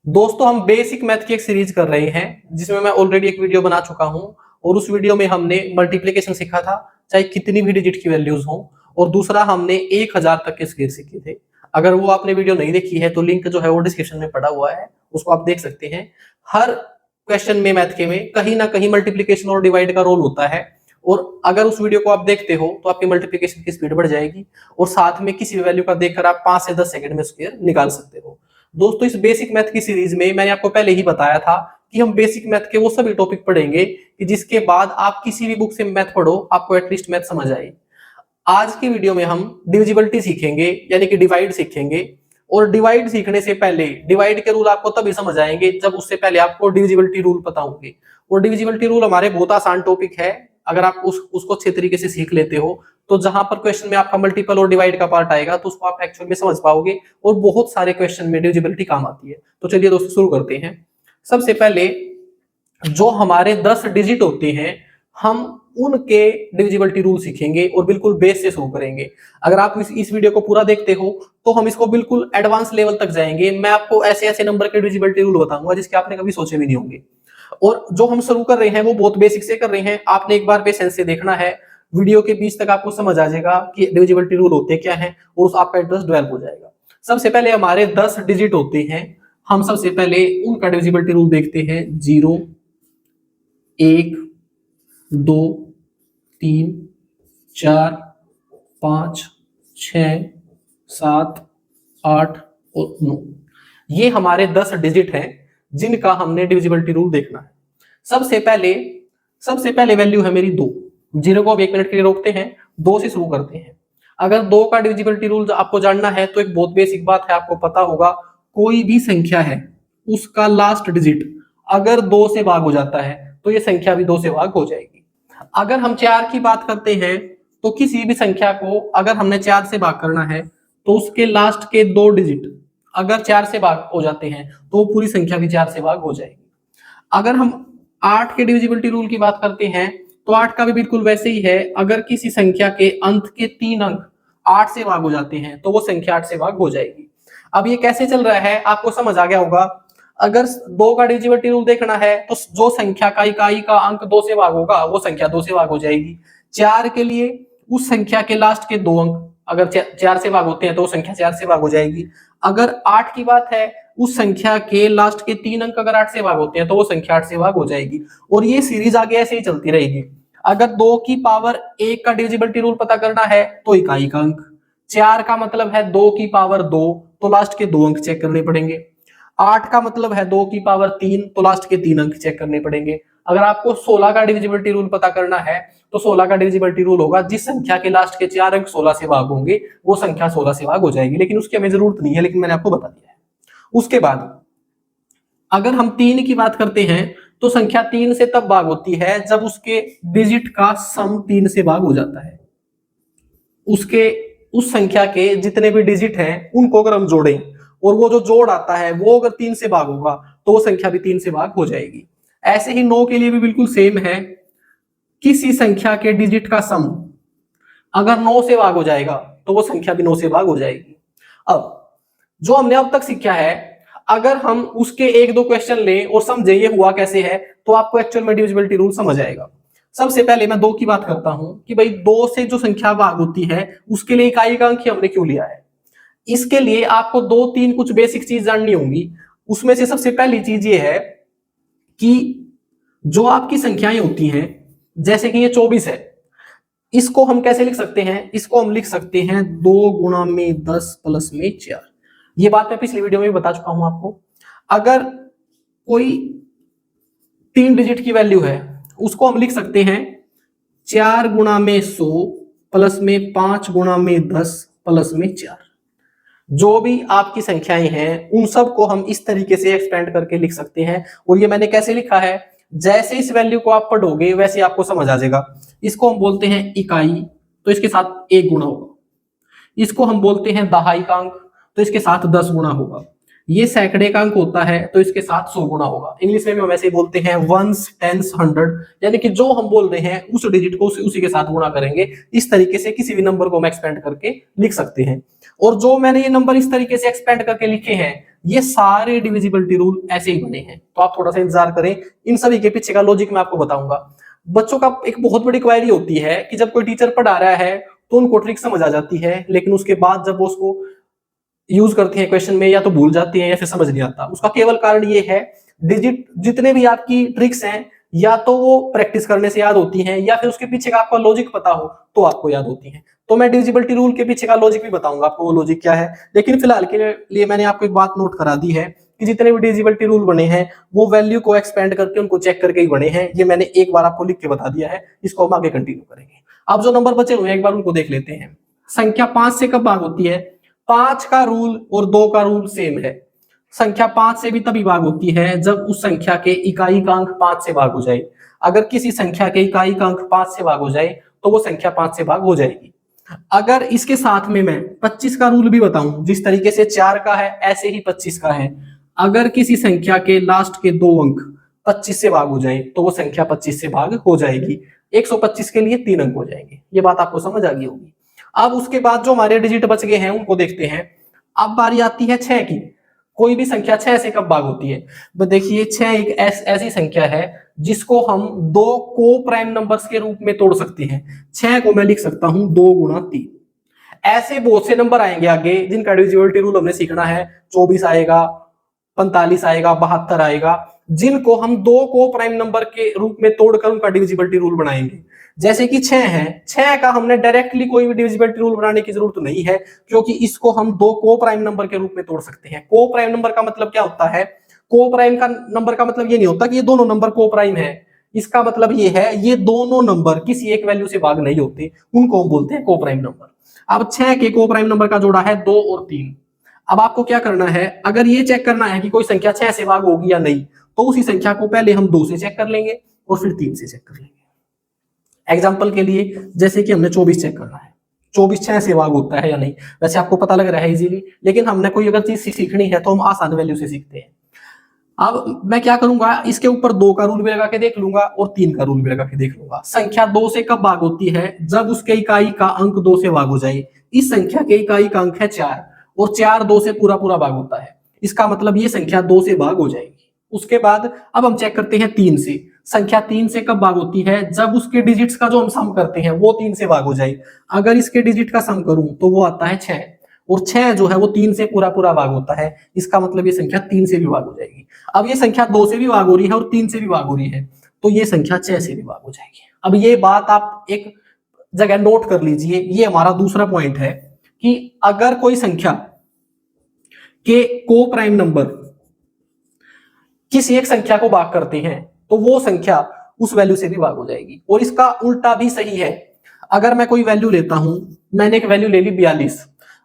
दोस्तों हम basic math की एक सीरीज कर रहे हैं जिसमें मैं ऑलरेडी एक वीडियो बना चुका हूं और उस वीडियो में हमने मल्टीप्लिकेशन सीखा था, चाहे कितनी भी डिजिट की वैल्यूज हो। और दूसरा हमने 1000 तक के स्क्वायर सीखे थे। अगर वो आपने वीडियो नहीं देखी है तो लिंक जो है वो डिस्क्रिप्शन में पड़ा हुआ है, उसको आप देख सकते हैं। हर क्वेश्चन में मैथ के में कहीं ना कहीं मल्टीप्लिकेशन और डिवाइड का रोल होता है, और अगर उस वीडियो को आप देखते हो तो आपकी मल्टीप्लिकेशन की स्पीड बढ़ जाएगी और साथ में किसी भी वैल्यू का देखकर आप 5 से 10 सेकंड में स्क्वायर निकाल सकते हो। दोस्तों इस बेसिक मैथ की सीरीज में मैंने आपको पहले ही बताया था कि हम बेसिक मैथ के वो सभी टॉपिक पढ़ेंगे कि जिसके बाद आप किसी भी बुक से मैथ पढ़ो आपको एटलीस्ट मैथ समझ आए। आज की वीडियो में हम डिविजिबिलिटी सीखेंगे, यानी कि डिवाइड सीखेंगे। और डिवाइड सीखने से पहले डिवाइड के रूल आपको तभी समझ आएंगे जब उससे पहले आपको डिविजिबिलिटी रूल पता होंगे। और डिविजिबिलिटी रूल हमारे बहुत आसान टॉपिक है। अगर आप उसको अच्छे तरीके से सीख लेते हो तो जहां पर क्वेश्चन में आपका मल्टीपल और डिवाइड का पार्ट आएगा तो उसको आप एक्चुअल में समझ पाओगे और बहुत सारे क्वेश्चन में डिविजिबिलिटी काम आती है। तो चलिए दोस्तों शुरू करते हैं। सबसे पहले जो हमारे 10 डिजिट होते हैं हम उनके डिविजिबिलिटी रूल सीखेंगे और बिल्कुल बेस से शुरू करेंगे। अगर आप इस वीडियो को पूरा देखते हो तो हम इसको बिल्कुल एडवांस लेवल तक जाएंगे। मैं आपको ऐसे ऐसे नंबर के डिविजिबिलिटी रूल बताऊंगा जिसके आपने कभी सोचे भी नहीं होंगे। और जो हम शुरू कर रहे हैं वो बहुत बेसिक से कर रहे हैं, आपने एक बार पेशेंस से देखना है। वीडियो के बीच तक आपको समझ आ जाएगा कि डिविजिबिलिटी रूल होते क्या हैं और उस आपका इंटरेस्ट डेवलप हो जाएगा। सबसे पहले हमारे 10 डिजिट होते हैं। हम सबसे पहले उनका डिविजिबिलिटी रूल देखते हैं। 0, 1, 2, 3, 4, 5, 6, 7, 8 और 9। ये हमारे 10 डिजिट हैं जिनका हमने डिविजिबिलिटी रूल देखना है। सबसे पहले वैल्यू है मेरी 2। 0 को अब 1 मिनट के लिए रोकते हैं, 2 से शुरू करते हैं। अगर 2 का डिविजिबिलिटी रूल आपको जानना है तो एक बहुत बेसिक बात है, आपको पता होगा कोई भी संख्या है उसका लास्ट डिजिट अगर 2 से भाग हो जाता है तो ये संख्या भी 2 से भाग हो जाएगी। अगर हम 4 की बात करते हैं तो किसी भी संख्या को अगर हमने 4 से भाग करना है तो उसके लास्ट के 2 डिजिट अगर 4 से भाग हो जाते हैं तो पूरी संख्या भी 4 से भाग हो जाएगी। अगर हम 8 के डिविजिबिलिटी रूल की बात करते हैं तो 8 का भी बिल्कुल वैसे ही है। अगर किसी संख्या के अंत के 3 अंक 8 से भाग हो जाते हैं तो वो संख्या 8 से भाग हो जाएगी। अब ये कैसे चल रहा है आपको समझ आ गया होगा। अगर 2 का डिविजिबिलिटी रूल देखना है तो जो संख्या का इकाई का अंक 2 से भाग होगा वो संख्या 2 से भाग हो जाएगी। 4 के लिए उस संख्या के लास्ट के 2 अंक अगर 4 से भाग होते हैं तो वो संख्या 4 से भाग हो जाएगी। अगर 8 की बात है उस संख्या के लास्ट के 3 अंक अगर 8 से भाग होते हैं तो वो संख्या 8 से भाग हो जाएगी। और ये सीरीज आगे ऐसे ही चलती रहेगी। अगर 2 की पावर 1 का डिविजिबिलिटी रूल पता करना है तो इकाई का अंक, 4 का मतलब है 2 की पावर 2 तो लास्ट के 2 अंक चेक करने पड़ेंगे। 8 का मतलब है 2 की पावर 3 तो लास्ट के 3 अंक चेक करने पड़ेंगे। अगर आपको 16 का डिविजिबिलिटी रूल पता करना है तो 16 का डिविजिबिलिटी रूल होगा जिस संख्या के लास्ट के 4 अंक 16 से भाग होंगे वो संख्या 16 से भाग हो जाएगी, लेकिन उसकी हमें जरूरत नहीं है, लेकिन मैंने आपको बता दिया है। उसके बाद अगर हम 3 की बात करते हैं तो संख्या 3 से तब भाग होती है जब उसके डिजिट का सम 3 से भाग हो जाता है। उसके उस संख्या के जितने भी डिजिट हैं उनको अगर हम जोड़ें और वो जो जोड़ आता है वो अगर 3 से भाग होगा तो वो संख्या भी 3 से भाग हो जाएगी। ऐसे ही 9 के लिए भी बिल्कुल सेम है। किसी संख्या के डिजिट का सम अगर 9 से भाग हो जाएगा तो वो संख्या भी 9 से भाग हो जाएगी। अब जो हमने अब तक सीखा है अगर हम उसके 1-2 क्वेश्चन लें और समझे ये हुआ कैसे है तो आपको एक्चुअल में डिविजिबिलिटी रूल समझ आएगा। सबसे पहले मैं 2 की बात करता हूं कि भाई 2 से जो संख्या भाग होती है उसके लिए इकाई का अंक हमने क्यों लिया है। इसके लिए आपको 2-3 कुछ बेसिक चीज जाननी होंगी। उसमें से सबसे पहली चीज ये है कि जो आपकी संख्याएं होती हैं, जैसे कि ये 24 है, इसको हम कैसे लिख सकते हैं, इसको हम लिख सकते हैं 2 गुणा में 10 प्लस में 4। ये बात मैं पिछली वीडियो में भी बता चुका हूं आपको। अगर कोई 3 डिजिट की वैल्यू है उसको हम लिख सकते हैं 4 गुणा में 100 प्लस में 5 गुणा में 10 प्लस में 4। जो भी आपकी संख्याएं हैं उन सब को हम इस तरीके से एक्सपेंड करके लिख सकते हैं। और ये मैंने कैसे लिखा है, जैसे इस वैल्यू को आप पढ़ोगे वैसे आपको समझ आ जाएगा। इसको हम बोलते हैं इकाई तो इसके साथ 1 गुणा होगा। इसको हम बोलते हैं दहाई का अंक तो इसके साथ 10 गुणा होगा। ये सैकड़े का अंक होता है तो इसके साथ 100 गुणा होगा। इंग्लिश में भी हम ऐसे ही बोलते हैं वंस, टेंस, 100, यानी कि जो हम बोल रहे हैं उस डिजिट को उसी के साथ गुणा करेंगे। इस तरीके से किसी भी नंबर को हम एक्सपेंड करके लिख सकते हैं। और जो मैंने ये नंबर इस तरीके से एक्सपेंड करके लिखे हैं ये सारे डिविजिबिलिटी रूल ऐसे ही बने हैं, तो आप थोड़ा सा इंतजार करें, इन सभी के पीछे का लॉजिक मैं आपको बताऊंगा। बच्चों का एक बहुत बड़ी क्वेरी होती है कि जब कोई टीचर पढ़ा रहा है तो उनको ट्रिक समझ आ जाती है, लेकिन उसके बाद जब वो उसको यूज करते हैं क्वेश्चन में, या तो भूल जाती हैं या फिर समझ नहीं आता। उसका केवल कारण ये है, डिजिट जितने भी आपकी ट्रिक्स हैं या तो वो प्रैक्टिस करने से याद होती हैं, या फिर उसके पीछे का आपका लॉजिक पता हो तो आपको याद होती हैं। तो मैं डिविजिबिलिटी रूल के पीछे का लॉजिक भी बताऊंगा आपको, वो लॉजिक क्या है। लेकिन फिलहाल के लिए मैंने आपको एक बात नोट करा दी है कि जितने भी डिविजिबिलिटी रूल बने हैं वो वैल्यू को एक्सपेंड करके उनको चेक करके ही बने हैं। ये मैंने एक बार आपको लिख के बता दिया है, इसको हम आगे कंटिन्यू करेंगे। अब जो नंबर बचे हुए हैं एक बार उनको देख लेते हैं। संख्या 5 से कब भाग होती है? 5 का रूल और 2 का रूल सेम है। संख्या 5 से भी तभी भाग होती है जब उस संख्या के इकाई का अंक 5 से भाग हो जाए। अगर किसी संख्या के इकाई का अंक 5 से भाग हो जाए तो वो संख्या 5 से भाग हो जाएगी। अगर इसके साथ में मैं 25 का रूल भी बताऊं, जिस तरीके से 4 का है ऐसे ही 25 का है। अगर किसी संख्या के लास्ट के 2 अंक 25 से भाग हो जाए तो वो संख्या 25 से भाग हो जाएगी। 125 के लिए 3 अंक हो जाएंगे। ये बात आपको समझ आ गई होगी। अब उसके बाद जो हमारे डिजिट बच गए हैं उनको देखते हैं। अब बारी आती है 6 की। कोई भी संख्या 6 से कब भाग होती है? तो देखिए 6 एक ऐसी संख्या है जिसको हम 2 को प्राइम नंबर्स के रूप में तोड़ सकते हैं। 6 को मैं लिख सकता हूं 2 गुणा 3। ऐसे बहुत से नंबर आएंगे आगे जिनका डिविजिबिलिटी रूल हमने सीखना है। 24 आएगा, 45 आएगा, 72 आएगा, जिनको हम 2 को प्राइम नंबर के रूप में तोड़कर उनका डिविजिबिलिटी रूल बनाएंगे। जैसे कि 6 है, 6 का हमने डायरेक्टली कोई भी डिविजिबिलिटी रूल बनाने की जरूरत नहीं है, क्योंकि इसको हम 2 को प्राइम नंबर के रूप में तोड़ सकते हैं। को प्राइम नंबर का मतलब क्या होता है? को प्राइम का नंबर का मतलब ये नहीं होता कि ये दोनों नंबर को प्राइम है। इसका मतलब ये है ये दोनों नंबर किसी एक वैल्यू से भाग नहीं होते, उनको बोलते हैं को प्राइम नंबर। अब 6 के को प्राइम नंबर का जोड़ा है 2 और 3। अब आपको क्या करना है, अगर ये चेक करना है कि कोई संख्या 6 से भाग होगी या नहीं, तो उसी संख्या को पहले हम 2 से चेक कर लेंगे और फिर 3 से चेक कर लेंगे। एग्जाम्पल के लिए जैसे कि हमने 24 चेक करना है, 24 6 से भाग होता है या नहीं। वैसे आपको पता लग रहा है इजीली, लेकिन हमने कोई अगर चीज सीखनी है तो हम आसान वैल्यू से सीखते हैं। अब मैं क्या करूंगा, इसके ऊपर 2 का रूल भी लगा के देख लूंगा और 3 का रूल भी लगा के देख लूंगा। संख्या 2 से कब भाग होती है? जब उसके इकाई का अंक 2 से भाग हो जाए। इस संख्या के इकाई का अंक है 4 और 4 2 से पूरा पूरा भाग होता है। इसका मतलब ये संख्या 2 से भाग हो जाएगी। उसके बाद अब हम चेक करते हैं 3 से। संख्या 3 से कब भाग होती है? जब उसके डिजिट्स का जो हम सम करते हैं वो 3 से भाग हो जाए। अगर इसके डिजिट का सम करूं तो वो आता है 6, और 6 जो है वो 3 से पूरा पूरा भाग होता है। इसका मतलब ये संख्या 3 से भी भाग हो जाएगी। अब ये संख्या 2 से भी भाग हो रही है और 3 से भी भाग हो रही है, तो ये संख्या 6 से भी भाग हो जाएगी। अब ये बात आप एक जगह नोट कर लीजिए, ये हमारा दूसरा पॉइंट है कि अगर कोई संख्या के को प्राइम नंबर किसी एक संख्या को भाग करते हैं तो वो संख्या उस वैल्यू से भी भाग हो जाएगी। और इसका उल्टा भी सही है। अगर मैं कोई वैल्यू लेता हूं, मैंने एक वैल्यू ले ली 42,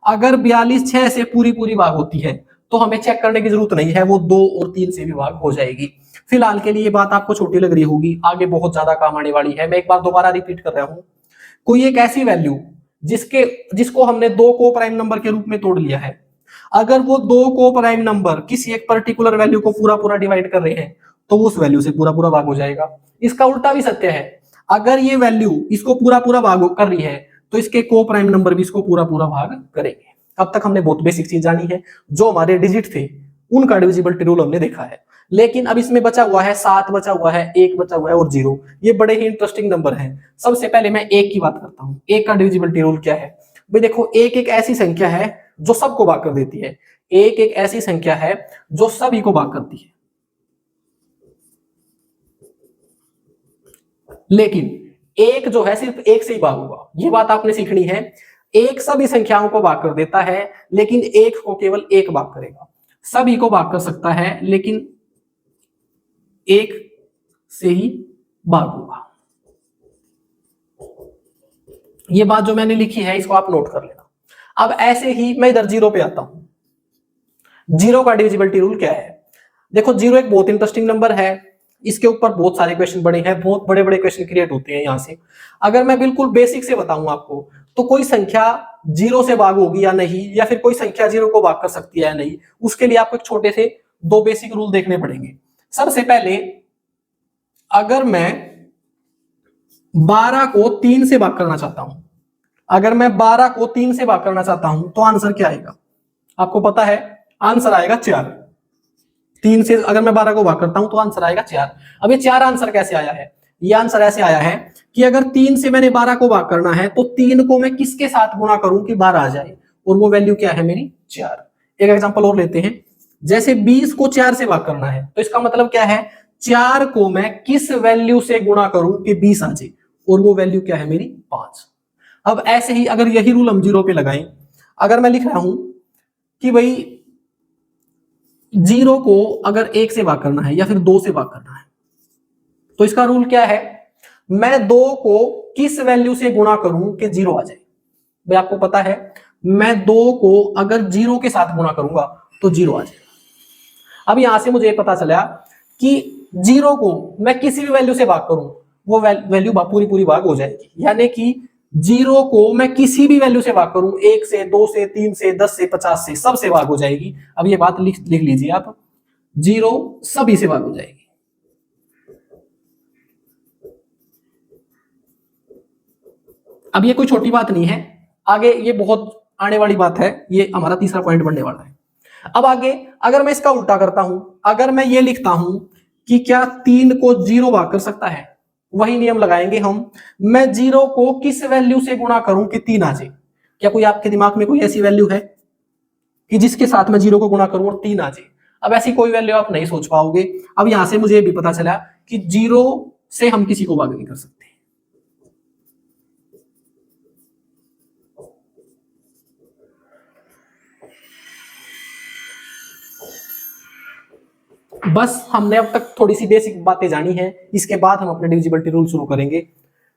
अगर 42 6 से पूरी पूरी भाग होती है तो हमें चेक करने की जरूरत नहीं है, वो 2 और 3 से भी भाग हो जाएगी। फिलहाल के लिए ये बात आपको छोटी लग रही होगी, आगे बहुत ज्यादा काम आने वाली है। मैं एक बार दोबारा रिपीट कर रहा हूं, कोई एक ऐसी वैल्यू जिसको हमने 2 को प्राइम नंबर के रूप में तोड़ लिया है, अगर वो 2 को प्राइम नंबर किसी एक पर्टिकुलर वैल्यू को पूरा पूरा डिवाइड कर रहे हैं तो उस वैल्यू से पूरा पूरा भाग हो जाएगा। इसका उल्टा भी सत्य है, अगर ये वैल्यू इसको पूरा पूरा भाग कर रही है तो इसके को प्राइम नंबर भी इसको पूरा पूरा भाग करेंगे। अब तक हमने बहुत बेसिक चीज जानी है, जो हमारे डिजिट थे उनका डिविजिबिलिटी रूल हमने देखा है। लेकिन अब इसमें बचा हुआ है 7 बचा हुआ है, 1 बचा हुआ है और 0। ये बड़े ही इंटरेस्टिंग नंबर हैं। सबसे पहले मैं 1 की बात करता हूं। 1 का डिविजिबिलिटी रूल क्या है भाई? देखो 1 एक ऐसी संख्या है जो सबको भाग कर देती है। 1 एक ऐसी संख्या है जो सभी को भाग करती है, लेकिन 1 जो है सिर्फ 1 से ही भाग होगा। ये बात आपने सीखनी है। 1 सभी संख्याओं को भाग कर देता है, लेकिन 1 को केवल 1 भाग करेगा। सभी को भाग कर सकता है लेकिन 1 से ही भाग होगा। ये बात जो मैंने लिखी है इसको आप नोट कर लेना। अब ऐसे ही मैं इधर 0 पे आता हूं। 0 का डिविजिबिलिटी रूल क्या है? देखो 0 एक बहुत इंटरेस्टिंग नंबर है, इसके ऊपर बहुत सारे क्वेश्चन बने हैं, बहुत बड़े बड़े क्वेश्चन क्रिएट होते हैं यहां से। अगर मैं बिल्कुल बेसिक से बताऊं आपको, तो कोई संख्या 0 से भाग होगी या नहीं, या फिर कोई संख्या 0 को भाग कर सकती है या नहीं, उसके लिए आपको एक छोटे से 2 बेसिक रूल देखने पड़ेंगे। सबसे पहले अगर मैं 12 को 3 से भाग करना चाहता हूं, अगर मैं 12 को 3 से भाग करना चाहता हूं तो आंसर क्या आएगा? आपको पता है आंसर आएगा 4। 3 से अगर मैं 12 को भाग करता हूं तो आंसर आएगा 4। अब ये 4 आंसर कैसे आया है? ये आंसर ऐसे आया है कि अगर 3 से मैंने 12 को भाग करना है तो 3 को मैं किसके साथ गुणा करूं कि 12 आ जाए, और वो वैल्यू क्या है मेरी 4। एक एग्जांपल और लेते हैं, जैसे 20 को 4 से भाग करना है तो इसका मतलब क्या है, 4 को मैं किस वैल्यू से गुणा करूं कि 20 आ जाए, और वो वैल्यू क्या है मेरी 5। अब ऐसे ही अगर यही रूल हम 0 पे लगाएं, अगर मैं लिख रहा हूं कि भाई 0 को अगर 1 से भाग करना है या फिर 2 से भाग करना है, तो इसका रूल क्या है, मैं 2 को किस वैल्यू से गुणा करूं कि 0 आ जाए। भाई आपको पता है मैं 2 को अगर 0 के साथ गुणा करूंगा तो 0 आ जाएगा। अब यहां से मुझे पता चला कि 0 को मैं किसी भी वैल्यू से भाग करूं वो वैल्यू पूरी पूरी भाग हो जाएगी, यानी कि 0 को मैं किसी भी वैल्यू से भाग करूं, 1 से 2 से 3 से 10 से 50 से, सब से भाग हो जाएगी। अब ये बात लिख लीजिए आप, 0 सभी से भाग हो जाएगी। अब ये कोई छोटी बात नहीं है, आगे ये बहुत आने वाली बात है, ये हमारा तीसरा पॉइंट बनने वाला है। अब आगे अगर मैं इसका उल्टा करता हूं, अगर मैं ये लिखता हूं कि क्या 3 को 0 भाग कर सकता है, वही नियम लगाएंगे हम, मैं 0 को किस वैल्यू से गुणा करूं कि 3 आ जाए। क्या कोई आपके दिमाग में कोई ऐसी वैल्यू है कि जिसके साथ मैं 0 को गुणा करूं और 3 आ जाए? अब ऐसी कोई वैल्यू आप नहीं सोच पाओगे। अब यहां से मुझे भी पता चला कि 0 से हम किसी को भाग नहीं कर सकते। बस हमने अब तक थोड़ी सी बेसिक बातें जानी है, इसके बाद हम अपने डिविजिबिलिटी रूल शुरू करेंगे।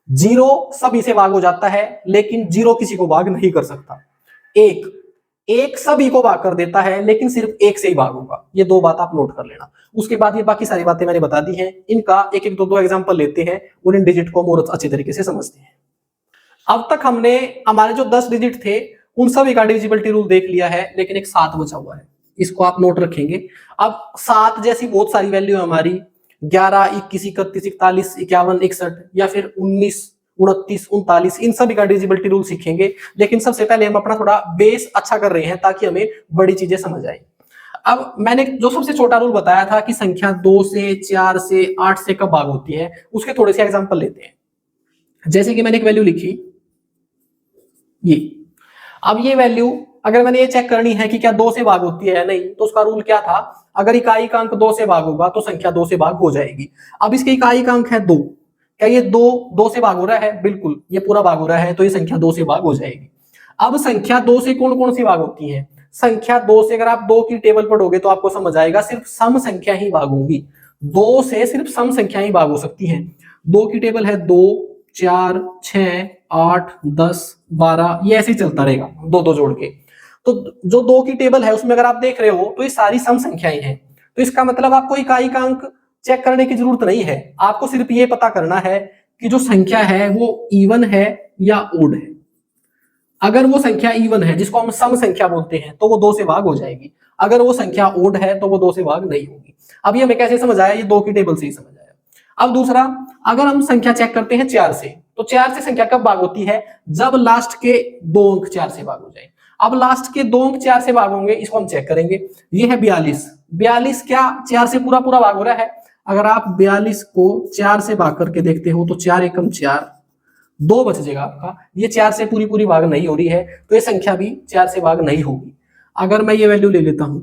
0 सभी से भाग हो जाता है, लेकिन 0 किसी को भाग नहीं कर सकता। 1 सभी को भाग कर देता है, लेकिन सिर्फ 1 से ही भाग होगा। ये 2 बात आप नोट कर लेना। उसके बाद ये बाकी सारी बातें मैंने बता दी हैं, इनका एक एक 2 एग्जाम्पल लेते हैं और इन डिजिट को और अच्छे तरीके से समझते हैं। अब तक हमने हमारे जो 10 डिजिट थे उन सभी का डिविजिबिलिटी रूल देख लिया है, लेकिन एक 7 बचा हुआ है, इसको आप नोट रखेंगे। अब 7 जैसी बहुत सारी वैल्यू है हमारी, 11, 21, 31, 41, 51, 61 या फिर 19, 29, 39, इन सभी का डिविजिबिलिटी रूल सीखेंगे। लेकिन सबसे पहले हम अपना थोड़ा बेस अच्छा कर रहे हैं ताकि हमें बड़ी चीजें समझ आए। अब मैंने जो सबसे छोटा रूल बताया था कि संख्या 2 से 4 से 8 से कब भाग होती है, उसके थोड़े से एग्जांपल लेते हैं। जैसे कि मैंने एक वैल्यू लिखी ये, अब ये वैल्यू अगर मैंने ये चेक करनी है कि क्या 2 से भाग होती है या नहीं, तो उसका रूल क्या था, अगर इकाई का अंक 2 से भाग होगा तो संख्या 2 से भाग हो जाएगी। अब इसके इकाई का अंक है 2, क्या ये 2 से भाग हो रहा है? बिल्कुल, ये पूरा भाग हो रहा है, तो ये संख्या 2 से भाग हो जाएगी। अब संख्या 2 से कौन कौन सी भाग होती है? संख्या 2 से अगर आप 2 की टेबल पढ़ोगे तो आपको समझ आएगा सिर्फ सम संख्या ही भाग होंगी। 2 से सिर्फ सम संख्या ही भाग हो सकती है। 2 की टेबल है 2, 4, 6, 8, 10, 12, ये ऐसे ही चलता रहेगा 2 जोड़ के। तो जो 2 की टेबल है उसमें अगर आप देख रहे हो तो ये सारी सम संख्याएं हैं, तो इसका मतलब आपको इकाई का अंक चेक करने की जरूरत नहीं है, आपको सिर्फ ये पता करना है कि जो संख्या है वो इवन है या ओड है। अगर वो संख्या इवन है, जिसको हम सम संख्या बोलते हैं, तो वो 2 से भाग हो जाएगी। अगर वो संख्या ओड है तो वो 2 से भाग नहीं होगी। अब ये हमें कैसे समझ आया? ये 2 की टेबल से ही समझ आया। अब दूसरा, अगर हम संख्या चेक करते हैं 4 से, तो 4 से संख्या कब भाग होती है? जब लास्ट के 2 अंक 4 से भाग हो जाए। अब लास्ट के 2 अंक 4 से भाग होंगे, इसको हम चेक करेंगे। ये है 42, 42 क्या 4 से पूरा पूरा भाग हो रहा है? अगर आप 42 को 4 से भाग करके देखते हो तो 4 एकम 4, 2 बच जाएगा आपका। ये 4 से पूरी पूरी भाग नहीं हो रही है, तो ये संख्या भी 4 से भाग नहीं होगी। अगर मैं ये वैल्यू ले लेता हूं,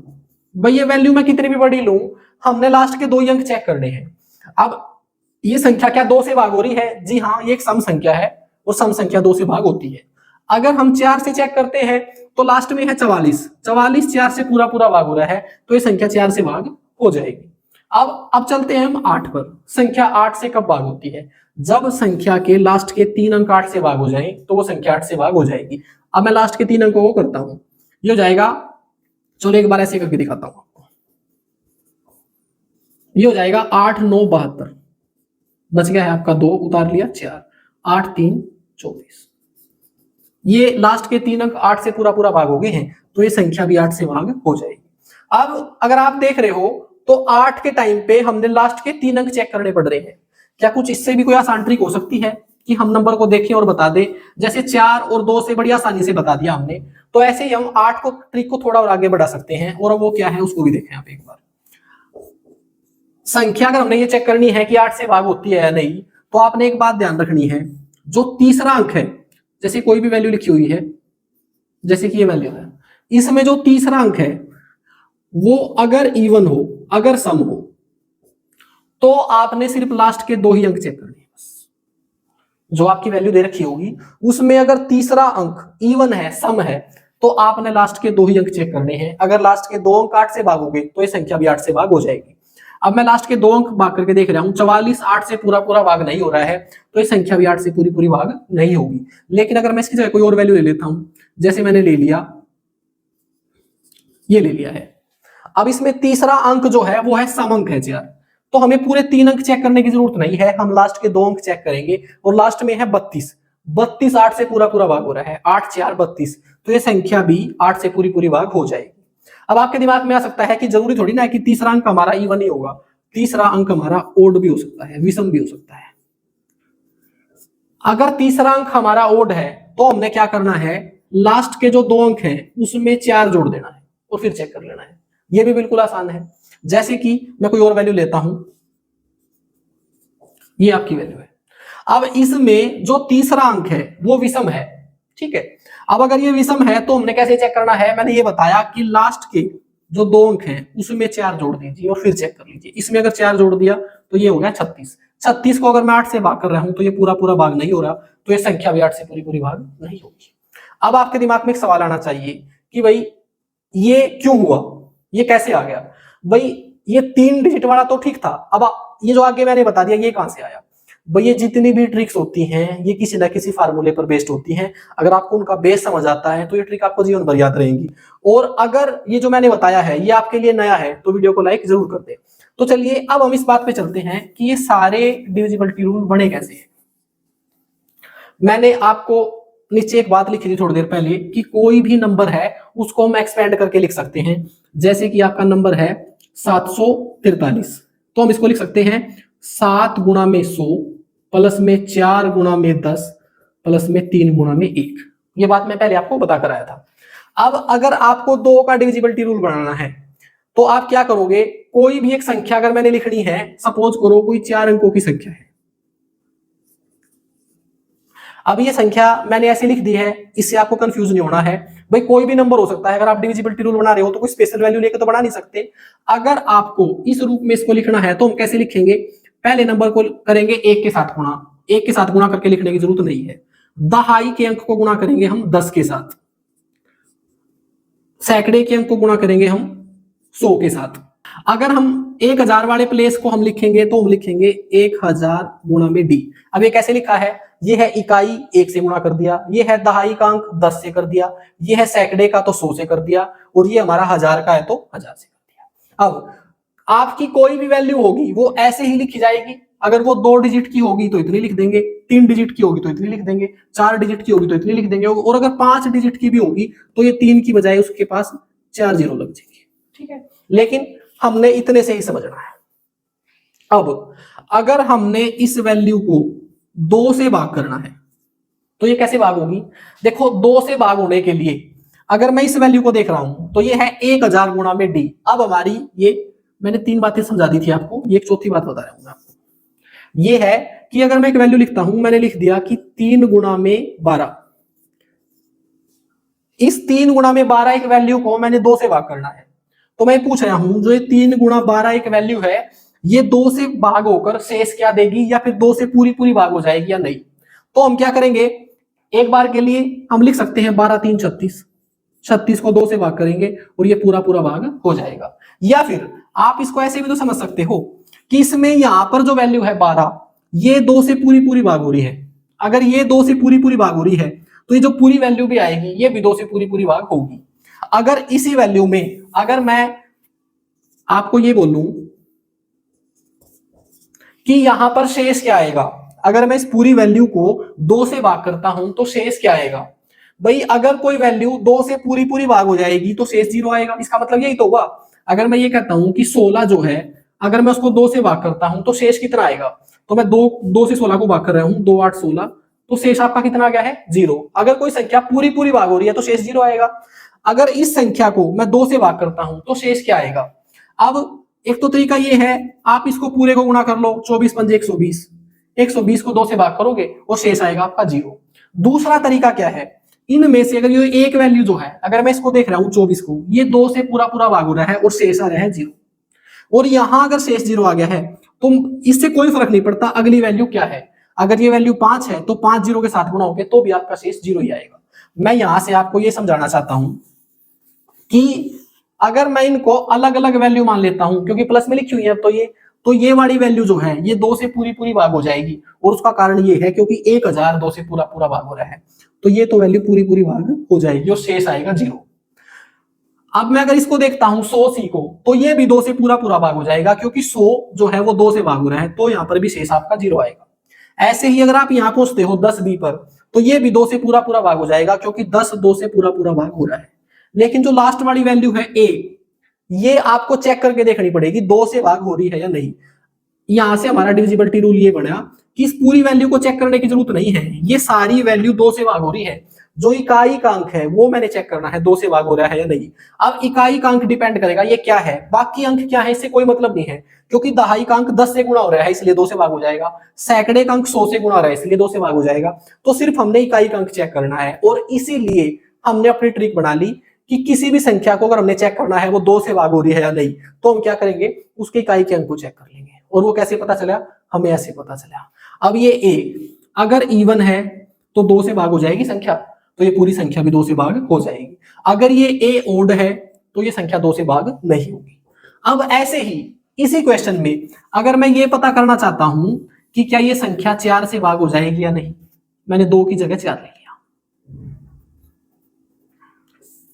भाई ये वैल्यू मैं कितनी भी बड़ी लूं, हमने लास्ट के 2 अंक चेक करने हैं। अब ये संख्या क्या 2 से भाग हो रही है? जी हाँ, ये एक सम संख्या है और सम संख्या 2 से भाग होती है। अगर हम 4 से चेक करते हैं तो लास्ट में है 44, 44 4 से पूरा पूरा भाग हो रहा है, तो ये संख्या 4 से भाग हो जाएगी। अब चलते हैं हम 8 पर। संख्या 8 से कब भाग होती है? जब संख्या के लास्ट के 3 अंक 8 से भाग हो जाएं, तो वो संख्या 8 से भाग हो जाएगी। अब मैं लास्ट के 3 अंकों को करता हूं, ये हो जाएगा, चलो एक बार ऐसे करके दिखाता हूं आपको। ये हो जाएगा 8 9 72, बच गया है आपका 2, उतार लिया 4, 8 3 24। ये लास्ट के 3 अंक 8 से पूरा पूरा भाग हो गए हैं, तो ये संख्या भी 8 से भाग हो जाएगी। अब अगर आप देख रहे हो तो 8 के टाइम पे हमने लास्ट के 3 अंक चेक करने पड़ रहे हैं। क्या कुछ इससे भी कोई आसान ट्रिक हो सकती है कि हम नंबर को देखें और बता दें? जैसे 4 और 2 से बड़ी आसानी से बता दिया हमने, तो ऐसे ही हम 8 को ट्रिक को थोड़ा और आगे बढ़ा सकते हैं, और वो क्या है उसको भी देखें आप एक बार। संख्या अगर हमने ये चेक करनी है कि 8 से भाग होती है या नहीं, तो आपने एक बात ध्यान रखनी है, जो तीसरा अंक है, जैसे कोई भी वैल्यू लिखी हुई है, जैसे कि ये वैल्यू है, इसमें जो तीसरा अंक है वो अगर इवन हो, अगर सम हो, तो आपने सिर्फ लास्ट के 2 ही अंक चेक करने हैं बस। जो आपकी वैल्यू दे रखी होगी उसमें अगर तीसरा अंक इवन है, सम है, तो आपने लास्ट के 2 ही अंक चेक करने हैं। अगर लास्ट के 2 अंक 8 से भागोगे तो ये संख्या भी 8 से भाग हो जाएगी। अब मैं लास्ट के 2 अंक भाग करके देख रहा हूं, 44 8 से पूरा पूरा भाग नहीं हो रहा है, तो ये संख्या भी 8 से पूरी पूरी भाग नहीं होगी। लेकिन अगर मैं इसकी जगह कोई और वैल्यू ले लेता हूं, जैसे मैंने ले लिया, ये ले लिया है, अब इसमें तीसरा अंक जो है वो है सम अंक है यार, तो हमें पूरे 3 अंक चेक करने की जरूरत नहीं है, हम लास्ट के 2 अंक चेक करेंगे। और लास्ट में है 32, 32 8 से पूरा पूरा भाग हो रहा है, 8 4 32, तो ये संख्या भी 8 से पूरी पूरी भाग हो जाएगी। अब आपके दिमाग में आ सकता है कि जरूरी थोड़ी ना है कि तीसरा अंक हमारा इवन ही होगा, तीसरा अंक हमारा ओड भी हो सकता है, विषम भी हो सकता है। अगर तीसरा अंक हमारा ओड है तो हमने क्या करना है, लास्ट के जो 2 अंक हैं उसमें 4 जोड़ देना है और फिर चेक कर लेना है। यह भी बिल्कुल आसान है। जैसे कि मैं कोई और वैल्यू लेता हूं, ये आपकी वैल्यू है, अब इसमें जो तीसरा अंक है वो विषम है, ठीक है। अब अगर ये विषम है तो हमने कैसे चेक करना है, मैंने ये बताया कि लास्ट के जो 2 अंक हैं उसमें 4 जोड़ दीजिए और फिर चेक कर लीजिए। इसमें अगर 4 जोड़ दिया तो ये हो गया 36, 36 को अगर मैं 8 से भाग कर रहा हूं तो ये पूरा पूरा भाग नहीं हो रहा, तो ये संख्या भी 8 से पूरी पूरी भाग नहीं होगी। अब आपके दिमाग में एक सवाल आना चाहिए कि भाई ये क्यों हुआ, ये कैसे आ गया। भाई ये 3 डिजिट वाला तो ठीक था, अब ये जो आगे मैंने बता दिया ये कहां से आया। भाई ये जितनी भी ट्रिक्स होती हैं ये किसी ना किसी फार्मूले पर बेस्ड होती हैं, अगर आपको उनका बेस समझ आता है तो ये ट्रिक आपको जीवन भर याद रहेंगी। और अगर ये जो मैंने बताया है ये आपके लिए नया है तो वीडियो को लाइक जरूर कर दें। तो चलिए अब हम इस बात पे चलते हैं कि ये सारे डिविजिबिलिटी रूल बने कैसे हैं। मैंने आपको नीचे एक बात लिखी थी थोड़ी देर पहले कि कोई भी नंबर है उसको हम एक्सपेंड करके लिख सकते हैं। जैसे कि आपका नंबर है 743, तो हम इसको लिख सकते हैं 7 गुणा में 100 प्लस में 4 गुणा में 10 प्लस में 3 गुणा में 1। ये बात मैं पहले आपको बता कर आया था। अब अगर आपको 2 का डिविजिबिलिटी रूल बनाना है तो आप क्या करोगे, कोई भी एक संख्या अगर मैंने लिखनी है, सपोज करो कोई 4 अंकों की संख्या है, अब ये संख्या मैंने ऐसे लिख दी है, इससे आपको कंफ्यूज नहीं होना है। भाई कोई भी नंबर हो सकता है, अगर आप डिविजिबिलिटी रूल बना रहे हो तो कोई स्पेशल वैल्यू लेकर तो बना नहीं सकते। अगर आपको इस रूप में इसको लिखना है तो हम कैसे लिखेंगे, पहले नंबर को करेंगे 1 के साथ गुणा, 1 के साथ गुणा करके लिखने की जरूरत नहीं है। दहाई के अंक को गुणा करेंगे हम 10 के साथ, सैकड़े के अंक को गुणा करेंगे हम 100 के साथ। अगर हम 1000 वाले प्लेस को हम लिखेंगे तो हम लिखेंगे 1000 गुणा में डी। अब ये कैसे लिखा है, ये है इकाई 1 से गुणा कर दिया, ये है दहाई का अंक 10 से कर दिया, ये है सैकड़े का तो 100 से कर दिया, और ये हमारा 1000 का है तो 1000 से कर दिया। अब आपकी कोई भी वैल्यू होगी वो ऐसे ही लिखी जाएगी। अगर वो 2 डिजिट की होगी तो इतनी लिख देंगे, 3 डिजिट की होगी तो इतनी लिख देंगे, 4 डिजिट की होगी तो इतनी लिख देंगे, और अगर 5 डिजिट की भी होगी तो ये 3 की बजाय उसके पास 4 जीरो लग जाएंगे, ठीक है। लेकिन हमने इतने से ही समझना है। अब अगर हमने इस वैल्यू को 2 से भाग करना है तो ये कैसे भाग होगी, देखो 2 से भाग होने के लिए अगर मैं इस वैल्यू को देख रहा हूं तो ये है 1000 गुणा में डी। अब हमारी ये मैंने 3 बातें समझा दी थी आपको, ये एक चौथी बात बता रहा हूं आपको, ये है कि अगर मैं एक वैल्यू लिखता हूं, मैंने लिख दिया कि 3 गुणा में 12, इस 3 गुणा में 12 एक वैल्यू को मैंने 2 से भाग करना है, तो मैं पूछ रहा हूं जो ये 3 गुणा 12 एक वैल्यू है ये 2 से भाग होकर शेष क्या देगी, या फिर 2 से पूरी पूरी भाग हो जाएगी या नहीं। तो हम क्या करेंगे, एक बार के लिए हम लिख सकते हैं 12 3 36, 36 को 2 से भाग करेंगे और ये पूरा पूरा भाग हो जाएगा। या फिर आप इसको ऐसे भी तो समझ सकते हो कि इसमें यहां पर जो वैल्यू है 12 ये 2 से पूरी पूरी भाग हो रही है। अगर ये 2 से पूरी पूरी भाग हो रही है तो ये जो पूरी वैल्यू भी आएगी ये भी 2 से पूरी पूरी भाग होगी। अगर इसी वैल्यू में अगर मैं आपको ये बोलूं कि यहां पर शेष क्या आएगा, अगर मैं इस पूरी वैल्यू को 2 से भाग करता हूं तो शेष क्या आएगा, भाई अगर कोई वैल्यू 2 से पूरी पूरी भाग हो जाएगी तो शेष 0 आएगा। इसका मतलब यही तो हुआ। अगर मैं ये कहता हूं कि 16 जो है अगर मैं उसको 2 से भाग करता हूं तो शेष कितना आएगा, तो मैं 2 से 16 को भाग कर रहा हूं, 2 8 16, तो शेष आपका कितना आ गया है 0। अगर कोई संख्या पूरी पूरी भाग हो रही है तो शेष 0 आएगा। अगर इस संख्या को मैं 2 से भाग करता हूं तो शेष क्या आएगा। अब एक तो तरीका ये है, आप इसको पूरे को गुणा कर लो, 24 पंजे 120, 120 को 2 से भाग करोगे और शेष आएगा आपका 0। दूसरा तरीका क्या है, इनमें से अगर ये एक वैल्यू जो है, अगर मैं इसको देख रहा हूं 24 को, ये 2 से पूरा पूरा भाग हो रहा है और शेष आ रहा है 0, और यहां अगर शेष 0 आ गया है तो इससे कोई फर्क नहीं पड़ता अगली वैल्यू क्या है। अगर ये वैल्यू 5 है तो 5 0 के साथ गुणाओगे तो भी आपका शेष 0 ही आएगा। मैं यहां से आपको ये समझाना चाहता हूं कि अगर मैं इनको अलग अलग वैल्यू मान लेता हूं, क्योंकि प्लस में लिखी हुई है, तो ये वाली वैल्यू जो है ये 2 से पूरी पूरी भाग हो जाएगी, और उसका कारण ये है क्योंकि 1000 2 से पूरा पूरा भाग हो रहा है, तो ये तो वैल्यू पूरी पूरी भाग हो जाएगी और शेष आएगा 0। अब मैं अगर इसको देखता हूं 100C को, तो ये भी 2 से पूरा पूरा भाग हो जाएगा, क्योंकि 100 जो है वो 2 से भाग हो रहा है, तो यहां पर भी शेष आपका 0 आएगा। ऐसे ही अगर आप यहां पहुंचते हो 10B पर, तो ये भी 2 से पूरा पूरा भाग हो जाएगा, क्योंकि 10 2 से पूरा पूरा भाग हो रहा है। लेकिन जो लास्ट वाली वैल्यू है A, ये आपको चेक करके देखनी पड़ेगी 2 से भाग हो रही है या नहीं। यहां से हमारा डिविजिबिलिटी रूल ये बना कि इस पूरी वैल्यू को चेक करने की जरूरत नहीं है, ये सारी वैल्यू 2 से भाग हो रही है। जो इकाई का अंक है वो मैंने चेक करना है 2 से भाग हो रहा है या नहीं। अब इकाई का अंक डिपेंड करेगा ये क्या है, बाकी अंक क्या है इससे कोई मतलब नहीं है, क्योंकि दहाई का अंक 10 से गुणा हो रहा है इसलिए 2 से भाग हो जाएगा, सैकड़े का अंक 100 से गुणा हो रहा है इसलिए 2 से भाग हो जाएगा। तो सिर्फ हमने इकाई का अंक चेक करना है, और इसीलिए हमने अपनी ट्रिक बना ली कि किसी भी संख्या को अगर हमने चेक करना है वो 2 से भाग हो रही है या नहीं, तो हम क्या करेंगे, उसके इकाई के अंक को चेक कर लेंगे। और वो कैसे पता चला, हमें ऐसे पता चला। अब ये A अगर इवन है तो 2 से भाग हो जाएगी संख्या, तो ये पूरी संख्या भी 2 से भाग हो जाएगी। अगर ये A ओड है तो ये संख्या 2 से भाग नहीं होगी। अब ऐसे ही इसी क्वेश्चन में अगर मैं ये पता करना चाहता हूं कि क्या ये संख्या 4 से भाग हो जाएगी या नहीं, मैंने 2 की जगह 4 ले लिया।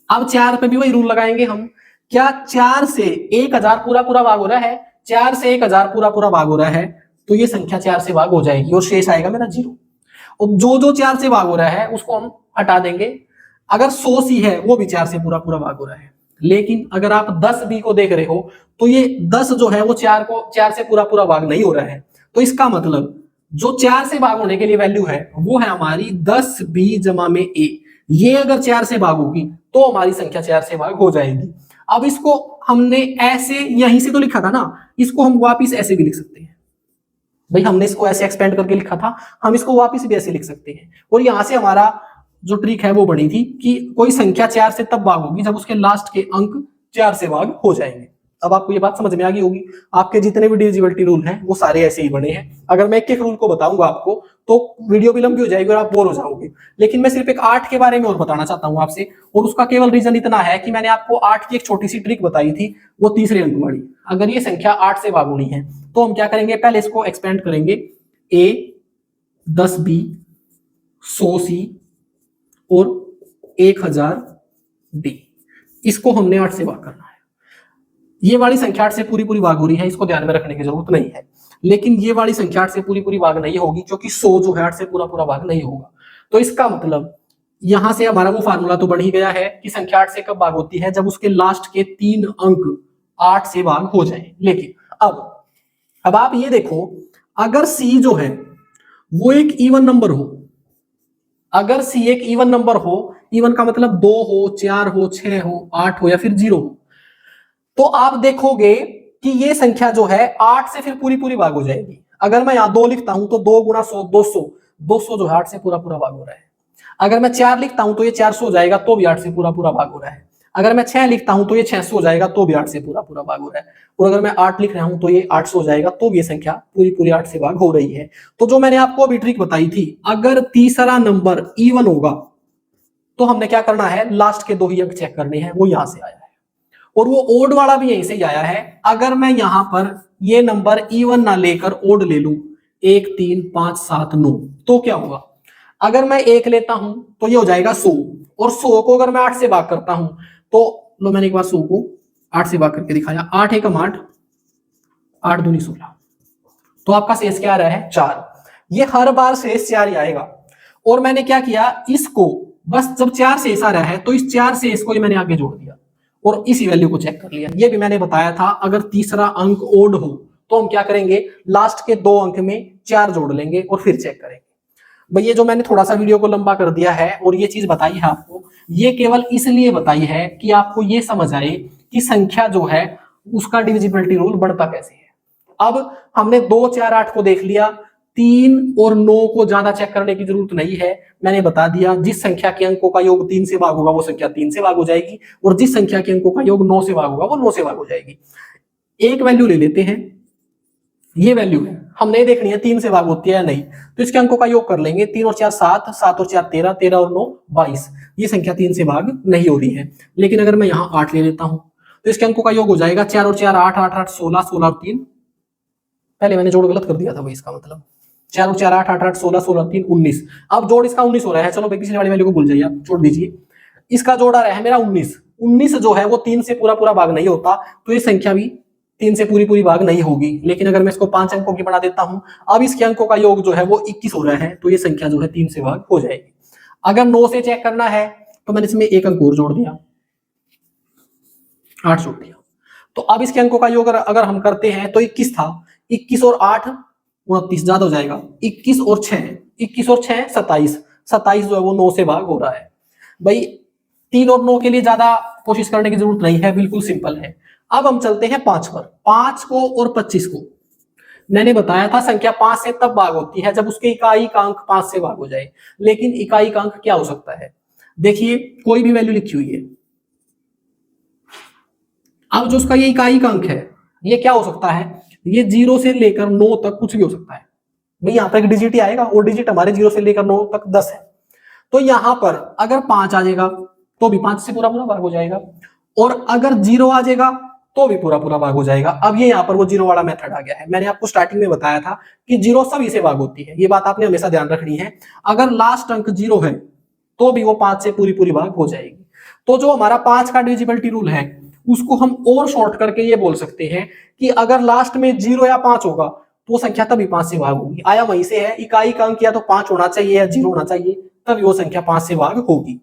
अब 4 पे भी वही रूल लगाएंगे हम, क्या 4 से 1000 पूरा पूरा भाग हो रहा है, 4 से 1000 पूरा पूरा भाग हो रहा है, तो ये संख्या 4 से भाग हो जाएगी और शेष आएगा मेरा 0। और जो 4 से भाग हो रहा है उसको हम हटा देंगे। अगर 100C है वो भी 4 से पूरा पूरा भाग हो रहा है, लेकिन अगर आप 10B को देख रहे हो तो ये 10 जो है वो 4 से पूरा पूरा भाग नहीं हो रहा है। तो इसका मतलब जो 4 से भाग होने के लिए वैल्यू है वो है हमारी 10B जमा में A। ये अगर 4 से भाग होगी तो हमारी संख्या 4 से भाग हो जाएगी। अब इसको हमने ऐसे यहीं से तो लिखा था ना, इसको हम वापिस ऐसे भी लिख सकते हैं। भाई हमने इसको ऐसे एक्सपेंड करके लिखा था, हम इसको वापिस भी ऐसे लिख सकते हैं। और यहां से हमारा जो ट्रिक है वो बनी थी कि कोई संख्या 4 से तब भाग होगी जब उसके लास्ट के अंक 4 से भाग हो जाएंगे। अब आपको ये बात समझ में आ गई होगी। आपके जितने भी डिविजिबिलिटी रूल हैं वो सारे ऐसे ही बने हैं। अगर मैं एक एक रूल को बताऊंगा आपको तो वीडियो भी लंबी हो जाएगी और आप बोर हो जाओगे। लेकिन मैं सिर्फ एक 8 के बारे में और बताना चाहता हूं आपसे, और उसका केवल रीजन इतना है कि मैंने आपको 8 की एक छोटी सी ट्रिक बताई थी, वो तीसरे अंक वाली। अगर ये संख्या 8 से भाग होनी है तो हम क्या करेंगे, पहले इसको एक्सपेंड करेंगे, A 10B 100C और 1000D, इसको हमने 8 से भाग करना है। ये वाली संख्या 8 से पूरी पूरी भाग हो रही है, इसको ध्यान में रखने की जरूरत नहीं है। लेकिन ये वाली संख्या 8 से पूरी पूरी भाग नहीं होगी, क्योंकि 100 जो है 8 से पूरा पूरा भाग नहीं होगा। तो इसका मतलब यहां से हमारा वो फार्मूला तो बन ही गया है कि संख्या 8 से कब भाग होती है, जब उसके लास्ट के 3 अंक 8 से भाग हो जाए। लेकिन अब आप ये देखो, अगर C जो है वो एक इवन नंबर हो, अगर C एक इवन नंबर हो, इवन का मतलब 2 हो 4 हो 6 हो 8 हो या फिर 0 हो, तो आप देखोगे कि ये संख्या जो है 8 से फिर पूरी पूरी भाग हो जाएगी। अगर मैं यहां 2 लिखता हूं तो 2 गुणा 100 200 जो है 8 से पूरा पूरा भाग हो रहा है। अगर मैं 4 लिखता हूं तो ये 400 हो जाएगा, तो भी 8 से पूरा पूरा भाग हो रहा है। अगर मैं 6 लिखता हूं तो ये 600 हो जाएगा, तो भी 8 से पूरा पूरा भाग हो रहा है। और अगर मैं 8 लिख रहा हूं तो ये 800 हो जाएगा, तो भी ये संख्या पूरी पूरी 8 से भाग हो रही है। तो जो मैंने आपको अभी ट्रिक बताई थी, अगर तीसरा नंबर इवन होगा तो हमने क्या करना है, लास्ट के 2 ही अंक चेक करने हैं, वो यहां से आया है। और वो ओड वाला भी यहीं से ही आया है। अगर मैं यहां पर ये नंबर इवन ना लेकर ओड ले लूं, 1 3 5 7 9, तो क्या होगा, अगर मैं 1 लेता हूं तो ये हो जाएगा 100, और 100 को अगर मैं 8 से भाग करता हूं तो लो, मैंने एक बार 100 को 8 से भाग करके दिखाया, 8 एकम 8 8 दूनी 16, तो आपका शेष क्या आ रहा है 4। ये हर बार शेष 4 ही आएगा। और मैंने क्या किया, इसको बस जब 4 शेष आ रहा है तो इस 4 शेष को मैंने आगे जोड़ दिया और इसी वैल्यू को चेक कर लिया। ये भी मैंने बताया था, अगर तीसरा अंक ओड हो तो हम क्या करेंगे, लास्ट के 2 अंक में 4 जोड़ लेंगे और फिर चेक करेंगे। भाई ये जो मैंने थोड़ा सा वीडियो को लंबा कर दिया है और ये चीज बताई है आपको, ये केवल इसलिए बताई है कि आपको ये समझ आए कि संख्या जो है उसका डिविजिबिलिटी रूल बढ़ता कैसे है। अब हमने 2, 4, 8 को देख लिया, 3 और 9 को ज्यादा चेक करने की जरूरत नहीं है। मैंने बता दिया जिस संख्या के अंकों का योग 3 से भाग होगा वो संख्या 3 से भाग हो जाएगी, और जिस संख्या के अंकों का योग 9 से भाग होगा वो 9 से भाग हो जाएगी। एक वैल्यू ले लेते हैं, ये वैल्यू है, हमने देखनी है 3 से भाग होती है या नहीं, तो इसके अंकों का योग कर लेंगे। 3 और 4 7, 7 और 4 13, 13 और 9 22। ये संख्या 3 से भाग नहीं हो रही है। लेकिन अगर मैं यहाँ 8 ले लेता हूं तो इसके अंकों का योग हो जाएगा 4 और 4 8, 8 8 16, 16 और 3, पहले मैंने जोड़ गलत कर दिया था भाई, इसका मतलब 4 और 4 8, 8 8 16, 16 और 3 19। अब जोड़ इसका 19 हो रहा है। चलो भाई पिछले वाली वैल्यू को भूल जाइए, आप छोड़ दीजिए। इसका जोड़ आ रहा है मेरा 19। 19 जो है वो 3 से पूरा पूरा भाग नहीं होता, तो ये संख्या भी 3 से पूरी पूरी भाग नहीं होगी। लेकिन अगर मैं इसको 5 अंकों की बना देता हूं, अब इसके अंकों का योग जो है वो 21 हो रहा है, तो ये संख्या जो है 3 से भाग हो जाएगी। अगर 9 से चेक करना है तो मैंने इसमें एक अंक और जोड़ दिया, 8 जोड़ दिया। तो अब इसके अंकों का योग अगर हम करते हैं तो 21 था, 21 और 8 29, ज्यादा हो जाएगा। 21 और 6, 21 और 6 27, 27 जो है वो 9 से भाग हो रहा है। भाई 3 और 9 के लिए ज्यादा कोशिश करने की जरूरत नहीं है, बिल्कुल सिंपल है। अब हम चलते हैं 5 पर। 5 को और 25 को मैंने बताया था संख्या 5 से तब भाग होती है जब उसके इकाई का अंक 5 से भाग हो जाए। लेकिन इकाई का अंक क्या हो सकता है, देखिए कोई भी वैल्यू लिखी हुई है, अब जो उसका ये इकाई का अंक है ये क्या हो सकता है, ये 0 से लेकर 9 तक कुछ भी हो सकता है। भाई यहाँ पर एक डिजिट ही आएगा, और डिजिट हमारे 0 से लेकर 9 तक 10 है। तो यहां पर अगर 5 आ जाएगा तो भी 5 से पूरा पूरा भाग हो जाएगा, और अगर 0 आ जाएगा तो भी पूरा पूरा भाग हो जाएगा। अब ये यहाँ पर वो 0 वाला मेथड आ गया है। मैंने आपको स्टार्टिंग में बताया था कि 0 सभी से भाग होती है, ये बात आपने हमेशा ध्यान रखनी है। अगर लास्ट अंक 0 है तो भी वो 5 से पूरी पूरी भाग हो जाएगी। तो जो हमारा 5 का डिविजिबिलिटी रूल है उसको हम और शॉर्ट करके ये बोल सकते हैं कि अगर लास्ट में 0 या 5 होगा तो वो संख्या तभी 5 से भाग होगी। आया वहीं से है, इकाई का अंक या तो 5 होना चाहिए या 0 होना चाहिए, तभी वो संख्या 5 से भाग होगी।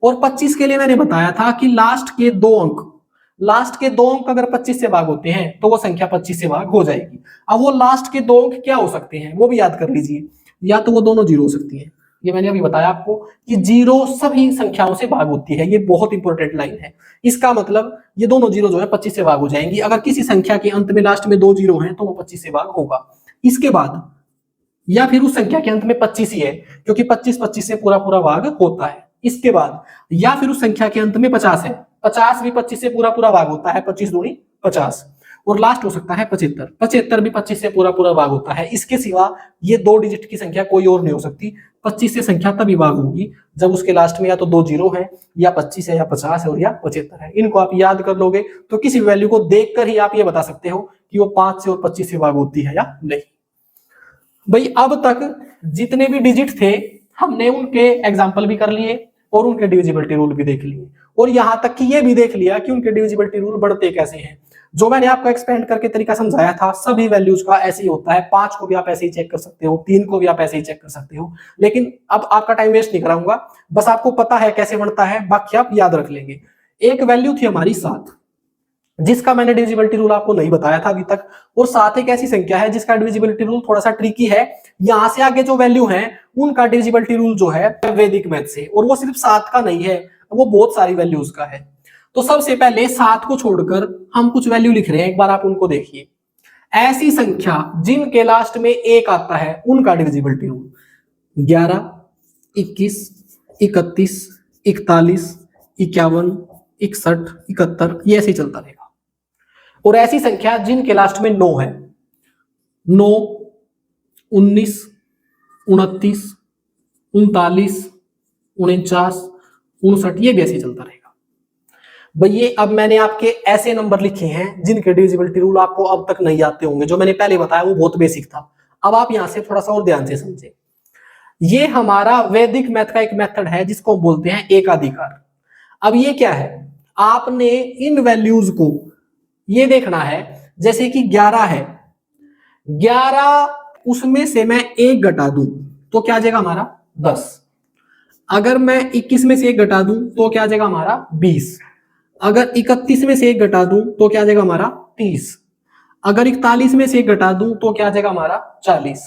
और 25 के लिए मैंने बताया था कि लास्ट के दो अंक अगर 25 से भाग होते हैं तो वो संख्या 25 से भाग हो जाएगी। अब वो लास्ट के 2 अंक क्या हो सकते हैं वो भी याद कर लीजिए, या तो वो दोनों 0 हो सकती है, ये मैंने अभी बताया आपको कि 0 सभी संख्याओं से भाग होती है, ये बहुत इंपॉर्टेंट लाइन है। इसका मतलब ये दोनों 0 जो है 25 से भाग हो जाएंगी। अगर किसी संख्या के अंत में लास्ट में 2 0 हैं तो वो 25 से भाग होगा। इसके बाद या फिर उस संख्या के अंत में 25 ही है, क्योंकि 25 25 से पूरा पूरा भाग होता है। इसके बाद या फिर उस संख्या के अंत में 50 है, 50 भी 25 से पूरा पूरा भाग होता है, 25 दूनी 50। और लास्ट हो सकता है 75, 75 भी 25 से पूरा पूरा भाग होता है। इसके सिवा ये 2 डिजिट की संख्या कोई और नहीं हो सकती। 25 से संख्या तभी भाग होगी जब उसके लास्ट में या तो 2 0 है, या 25 है, या 50 है, और या 75 है। इनको आप याद कर लोगे तो किसी वैल्यू को देखकर ही आप ये बता सकते हो कि वो 5 से और 25 से भाग होती है या नहीं। भाई अब तक जितने भी डिजिट थे हमने उनके एग्जाम्पल भी कर लिए और उनके डिविजिबिलिटी रूल भी देख लिए, और यहां तक कि ये भी देख लिया कि उनके डिविजिबिलिटी रूल बढ़ते कैसे हैं। जो मैंने आपको एक्सपेंड करके तरीका समझाया था सभी वैल्यूज का ऐसे ही होता है। 5 को भी आप ऐसे ही चेक कर सकते हो, 3 को भी आप ऐसे ही चेक कर सकते हो। लेकिन अब आपका टाइम वेस्ट नहीं कराऊंगा, बस आपको पता है कैसे बढ़ता है, बाकी आप याद रख लेंगे। एक वैल्यू थी हमारी 7, जिसका मैंने डिविजिबिलिटी रूल आपको नहीं बताया था अभी तक। और 7 एक ऐसी संख्या है जिसका डिविजिबिलिटी रूल थोड़ा सा ट्रिकी है। यहां से आगे जो वैल्यू है उनका डिविजिबिलिटी रूल जो है वैदिक मैथ से, और वो सिर्फ 7 का नहीं है, वो बहुत सारी वैल्यूज का है। तो सबसे पहले 7 को छोड़कर हम कुछ वैल्यू लिख रहे हैं, एक बार आप उनको देखिए। ऐसी संख्या जिनके लास्ट में 1 आता है उनका डिविजिबिलिटी रूल 11, 21, 31, 41, 51, 61, 71, ये ऐसे ही चलता रहेगा। और ऐसी संख्या जिनके लास्ट में 9 है, 9, 19, 29, 39, 49, 59, ये भी ऐसे ही चलता रहेगा। भैया अब मैंने आपके ऐसे नंबर लिखे हैं जिनके डिविजिबिलिटी रूल आपको अब तक नहीं आते होंगे। जो मैंने पहले बताया वो बहुत बेसिक था। अब आप यहां से थोड़ा सा और ध्यान से समझे। ये हमारा वैदिक मैथ का एक मेथड है जिसको हम बोलते हैं एकाधिकार। अब ये क्या है, आपने इन वैल्यूज को ये देखना है, जैसे कि 11 है, 11 उसमें से मैं 1 घटा दूं तो क्या आ जाएगा हमारा 10। अगर मैं 21 में से 1 घटा दूं तो क्या आ जाएगा हमारा 20। अगर 31 में से 1 घटा दूं तो क्या आ जाएगा हमारा 30। अगर 41 में से 1 घटा दूं तो क्या आ जाएगा हमारा 40।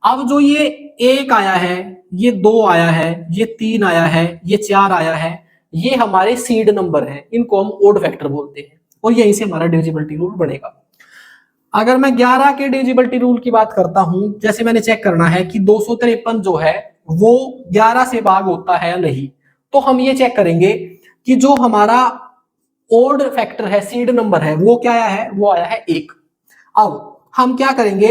अब जो ये 1 आया है, ये 2 आया है, ये 3 आया है, ये 4 आया है, ये हमारे सीड नंबर है, इनको हम ओड फैक्टर बोलते हैं और यहीं से हमारा डिविजिबिलिटी रूल बनेगा। अगर मैं 11 के डिविजिबिलिटी रूल की बात करता हूं, जैसे मैंने चेक करना है कि 253 जो है वो 11 से भाग होता है या नहीं, तो हम ये चेक करेंगे कि जो हमारा ओड फैक्टर है, सीड नंबर है, वो क्या आया है, वो आया है 1। अब हम क्या करेंगे,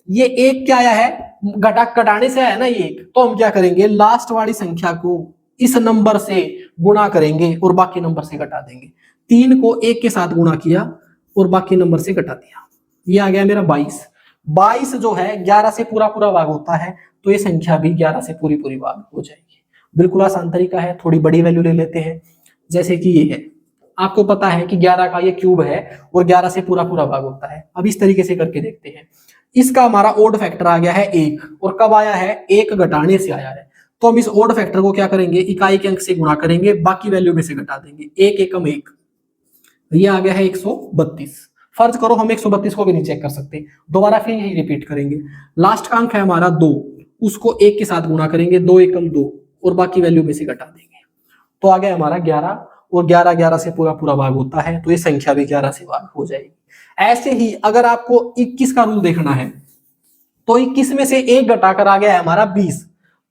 ये 1 क्या आया है, घटाने से आया ना ये 1, तो हम क्या करेंगे, लास्ट वाली संख्या को इस नंबर से गुणा करेंगे और बाकी नंबर से घटा देंगे। 3 को 1 के साथ गुणा किया और बाकी नंबर से घटा दिया, ये आ गया मेरा 22। 22 जो है 11 से पूरा पूरा भाग होता है, तो ये संख्या भी 11 से पूरी पूरी भाग हो जाएगी। बिल्कुल आसान तरीका है। थोड़ी बड़ी वैल्यू ले लेते हैं, जैसे कि ये है, आपको पता है कि 11 का ये क्यूब है और 11 से पूरा पूरा भाग होता है। अब इस तरीके से करके देखते हैं। इसका हमारा ओड फैक्टर आ गया है 1, और कब आया है, 1 घटाने से आया है। तो हम इस ओड फैक्टर को क्या करेंगे, इकाई के अंक से गुणा करेंगे, बाकी वैल्यू में से घटा देंगे। 1 एकम 1, ये आ गया है 132। फर्ज करो हम 132 को भी नहीं चेक कर सकते, दोबारा फिर यही रिपीट करेंगे। लास्ट का अंक है हमारा 2, उसको 1 के साथ गुणा करेंगे, 2 एकम 2, और बाकी वैल्यू में से घटा देंगे, तो आ गया हमारा 11। और 11 11 से पूरा पूरा भाग होता है, तो ये संख्या भी 11 से भाग हो जाएगी। ऐसे ही अगर आपको 21 का रूल देखना है, तो 21 में से 1 घटाकर आ गया है हमारा 20,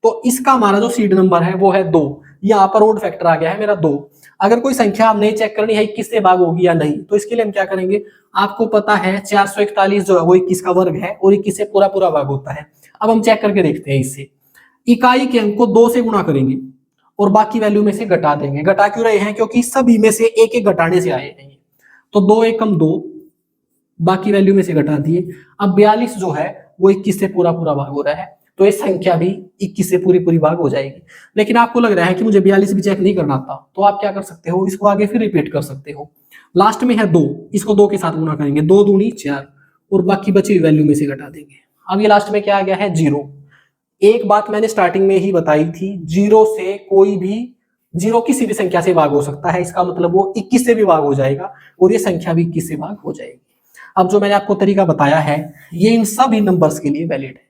तो इसका हमारा जो सीड नंबर है वो है 2, यहाँ पर ओड फैक्टर आ गया है मेरा 2। अगर कोई संख्या हम नहीं चेक करनी है 21 से भाग होगी या नहीं, तो इसके लिए हम क्या करेंगे, आपको पता है 441 जो है वो 21 का वर्ग है और 21 से पूरा पूरा भाग होता है। अब हम चेक करके देखते हैं, इससे इकाई के अंक को 2 से गुणा करेंगे और बाकी वैल्यू में से घटा देंगे। घटा क्यों रहे हैं, क्योंकि सभी में से एक एक घटाने से आए हैं, तो 2 एकम 2, बाकी वैल्यू में से घटा दिए। अब 42 जो है वो 21 से पूरा पूरा भाग हो रहा है, तो ये संख्या भी 21 से पूरी पूरी भाग हो जाएगी। लेकिन आपको लग रहा है कि मुझे 42 भी चेक नहीं करना था, तो आप क्या कर सकते हो, इसको आगे फिर रिपीट कर सकते हो। लास्ट में है 2, इसको 2 के साथ गुणा करेंगे, 2 दूनी 4, और बाकी बची हुई वैल्यू में से घटा देंगे। अब ये लास्ट में क्या आ गया है, 0। एक बात मैंने स्टार्टिंग में ही बताई थी, 0 से कोई भी 0 किसी भी संख्या से भाग हो सकता है, इसका मतलब वो 21 से भी भाग हो जाएगा और ये संख्या भी 21 से भाग हो जाएगी। अब जो मैंने आपको तरीका बताया है, ये इन सभी नंबर्स के लिए वैलिड है।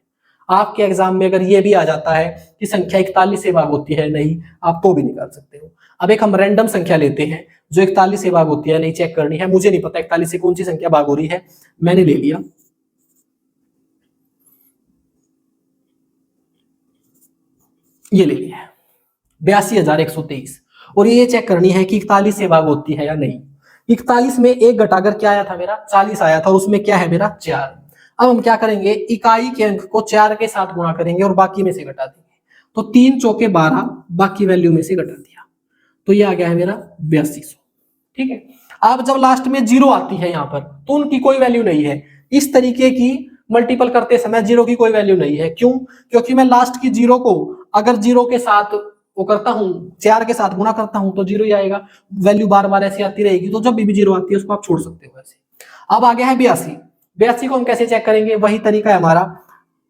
आपके एग्जाम में अगर ये भी आ जाता है कि संख्या 41 से भाग होती है नहीं, आप तो भी निकाल सकते हो। अब एक हम रैंडम संख्या लेते हैं जो 41 से भाग होती है नहीं, चेक करनी है, मुझे नहीं पता 41 से कौन सी संख्या भाग हो रही है, मैंने ले लिया, ये ले लिया 82,123, और ये चेक करनी है कि 41 से भाग होती है या नहीं। 41 में 1 घटाकर क्या आया था मेरा, 40 आया था, और उसमें क्या है मेरा 4। अब हम क्या करेंगे, इकाई के अंक को 4 के साथ गुणा करेंगे और बाकी में से घटा देंगे, तो 3 चौके 12, बाकी वैल्यू में से घटा दिया, तो ये आ गया है मेरा 8200। ठीक है। अब जब लास्ट में 0 आती है यहाँ पर, तो उनकी कोई वैल्यू नहीं है। इस तरीके की मल्टीपल करते समय 0 की कोई वैल्यू नहीं है। क्यों, क्योंकि मैं लास्ट की 0 को अगर 0 के साथ वो करता हूं, 4 के साथ गुणा करता हूं, तो 0 ही आएगा। वैल्यू बार बार ऐसी आती रहेगी, तो जब भी 0 आती है उसको आप छोड़ सकते हो ऐसे। अब आ गया है 82। 82 को हम कैसे चेक करेंगे, वही तरीका है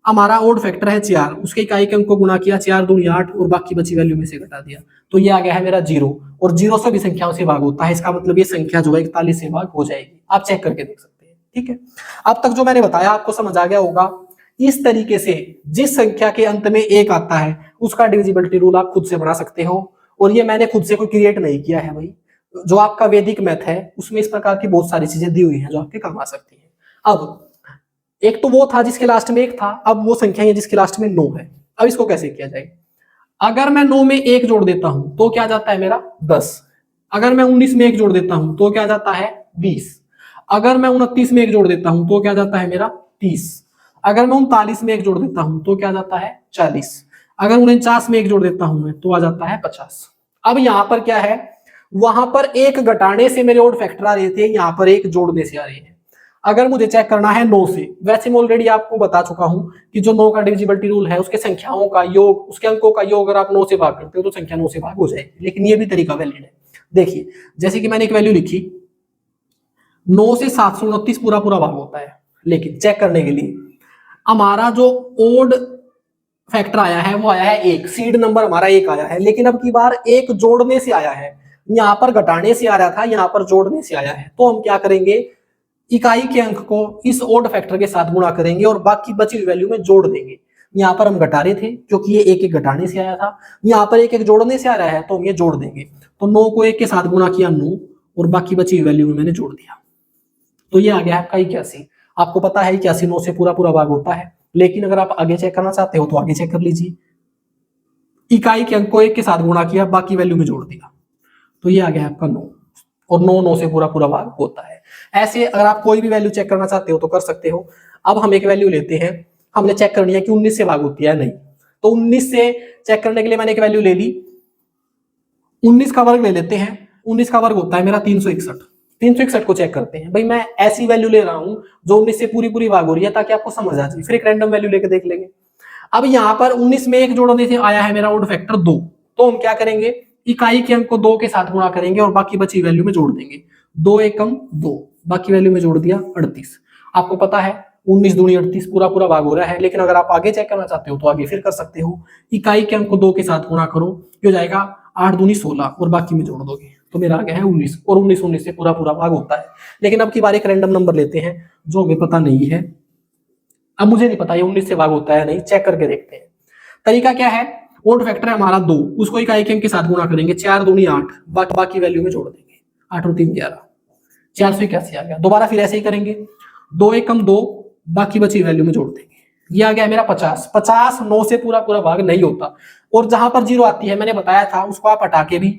हमारा ओड फैक्टर है 4, उसके इकाई के अंक को गुणा किया, 4 दूनी 8, और बाकी बची वैल्यू में से घटा दिया, तो ये आ गया है मेरा 0। और 0 सभी संख्याओं से भाग होता है, इसका मतलब ये संख्या जो है 41 से भाग हो जाएगी। आप चेक करके देख सकते हैं। ठीक है। अब तक जो मैंने बताया आपको समझ आ गया होगा। इस तरीके से जिस संख्या के अंत में 1 आता है उसका डिविजिबिलिटी रूल आप खुद से बना सकते हो, और ये मैंने खुद से कोई क्रिएट नहीं किया है भाई। जो आपका वैदिक मैथ है उसमें इस प्रकार की बहुत सारी चीजें दी हुई हैं जो आपके काम आ सकती है। अब एक तो वो था जिसके लास्ट में 1 था, अब वो संख्या है जिसके लास्ट में 9 है। अब इसको कैसे किया जाए, अगर मैं 9 में 1 जोड़ देता हूं तो क्या जाता है मेरा 10। अगर मैं 19 में 1 जोड़ देता हूं तो क्या जाता है 20। अगर मैं 29 में 1 जोड़ देता हूं तो क्या जाता है मेरा 30। अगर मैं 39 में 1 जोड़ देता हूं तो क्या जाता है 40। अगर 49 में 1 जोड़ देता हूं मैं तो आ जाता है 50। अब यहां पर क्या है, वहां पर 1 घटाने से मेरे ओड फैक्टर आ रहे थे, यहां पर 1 जोड़ने से आ रहे हैं। अगर मुझे चेक करना है 9 से, वैसे मैं ऑलरेडी आपको बता चुका हूं कि जो 9 का डिविजिबिलिटी रूल है उसके संख्याओं का योग, उसके अंकों का योग अगर आप 9 से भाग करते हो तो संख्या 9 से भाग हो जाएगी। लेकिन ये भी तरीका वैलिड है। देखिए जैसे कि मैंने एक वैल्यू लिखी, 9 से 729 पूरा पूरा भाग होता है, लेकिन चेक करने के लिए हमारा जो ओड फैक्टर आया है वो आया है 1, सीड नंबर हमारा 1 आया है, लेकिन अब की बार 1 जोड़ने से आया है, यहां पर घटाने से आ रहा था, यहां पर जोड़ने से आया है। तो हम क्या करेंगे, इकाई के अंक को इस ओड फैक्टर के साथ गुणा करेंगे और बाकी बची हुई वैल्यू में जोड़ देंगे। यहाँ पर हम घटा रहे थे क्योंकि ये एक एक घटाने से आया था, यहाँ पर एक एक जोड़ने से आ रहा है तो हम ये जोड़ देंगे। तो 9 को 1 के साथ गुणा किया 9 और बाकी बची हुई वैल्यू में मैंने जोड़ दिया, तो ये आ गया आपका 81। आपको पता है 81 9 से पूरा पूरा भाग होता है, लेकिन अगर आप आगे चेक करना चाहते हो तो आगे चेक कर लीजिए। इकाई के अंक को 1 के साथ गुणा किया, बाकी वैल्यू में जोड़ दिया, तो ये आ गया आपका 9 और 9 9 से पूरा पूरा भाग होता है। ऐसे अगर आप कोई भी वैल्यू चेक करना चाहते हो तो कर सकते हो। अब हम एक वैल्यू लेते हैं, हमने चेक करनी है कि 19 से भाग होती है नहीं, तो 19 से चेक करने के लिए मैंने एक वैल्यू ले ली, 19 का वर्ग ले लेते हैं। 19 का वर्ग होता है मेरा 361, 361 को चेक करते हैं। भाई मैं ऐसी वैल्यू ले रहा हूं जो 19 से पूरी पूरी भाग हो रही है ताकि आपको समझ आ जाए, फिर एक रैंडम वैल्यू लेके देख लेंगे। अब यहाँ पर 19 में एक जोड़ने से आया है मेरा ओड फैक्टर 2, तो हम क्या करेंगे, इकाई के अंक को 2 के साथ गुणा करेंगे और बाकी बची वैल्यू में जोड़ देंगे। 2 एकम 2, बाकी वैल्यू में जोड़ दिया 38। आपको पता है 19 दूनी 38 पूरा पूरा भाग हो रहा है, लेकिन अगर आप आगे चेक करना चाहते हो तो आगे फिर कर सकते हो। इकाई के अंक को 2 के साथ गुणा करो, ये हो जाएगा 8 दूनी 16 और बाकी में जोड़ दोगे तो मेरा आ गया है 19, और 19 19 से पूरा पूरा भाग होता है। लेकिन अब की बार एक रैंडम नंबर लेते हैं जो हमें पता नहीं है। अब मुझे नहीं पता ये 19 से भाग होता है नहीं, चेक करके देखते हैं। तरीका क्या है, ओड फैक्टर है हमारा 2, उसको इकाई के अंक के साथ गुणा करेंगे, 4 दूनी 8, बाकी वैल्यू में जोड़ देंगे, 8 और 3 11, 481 आ गया। दोबारा फिर ऐसे ही करेंगे, 2 एकम 2, बाकी बची वैल्यू में जोड़ देंगे, ये आ गया मेरा 50। 50 9 से पूरा पूरा भाग नहीं होता, और जहां पर 0 आती है मैंने बताया था उसको आप हटा के भी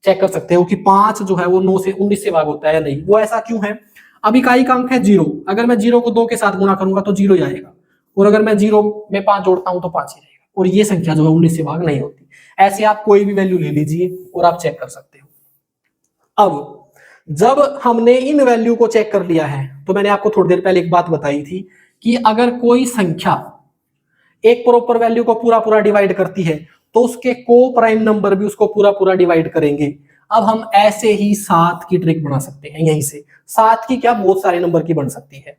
चेक कर सकते हो कि 5 जो है वो 9 से 19 से भाग होता है या नहीं। वो ऐसा क्यों है, अब इकाई का अंक है 0, अगर मैं 0 को 2 के साथ गुणा करूंगा तो 0 ही आएगा, और अगर मैं 0 में 5 जोड़ता हूं तो 5 ही रहेगा, और ये संख्या जो है 19 से भाग नहीं होती। ऐसे आप कोई भी वैल्यू ले लीजिए और आप चेक कर सकते हो। अब जब हमने इन वैल्यू को चेक कर लिया है तो मैंने आपको थोड़ी देर पहले एक बात बताई थी कि अगर कोई संख्या एक प्रॉपर वैल्यू को पूरा पूरा डिवाइड करती है तो उसके को प्राइम नंबर भी उसको पूरा पूरा डिवाइड करेंगे। अब हम ऐसे ही 7 की ट्रिक बना सकते हैं, यहीं से 7 की क्या बहुत सारे नंबर की बन सकती है।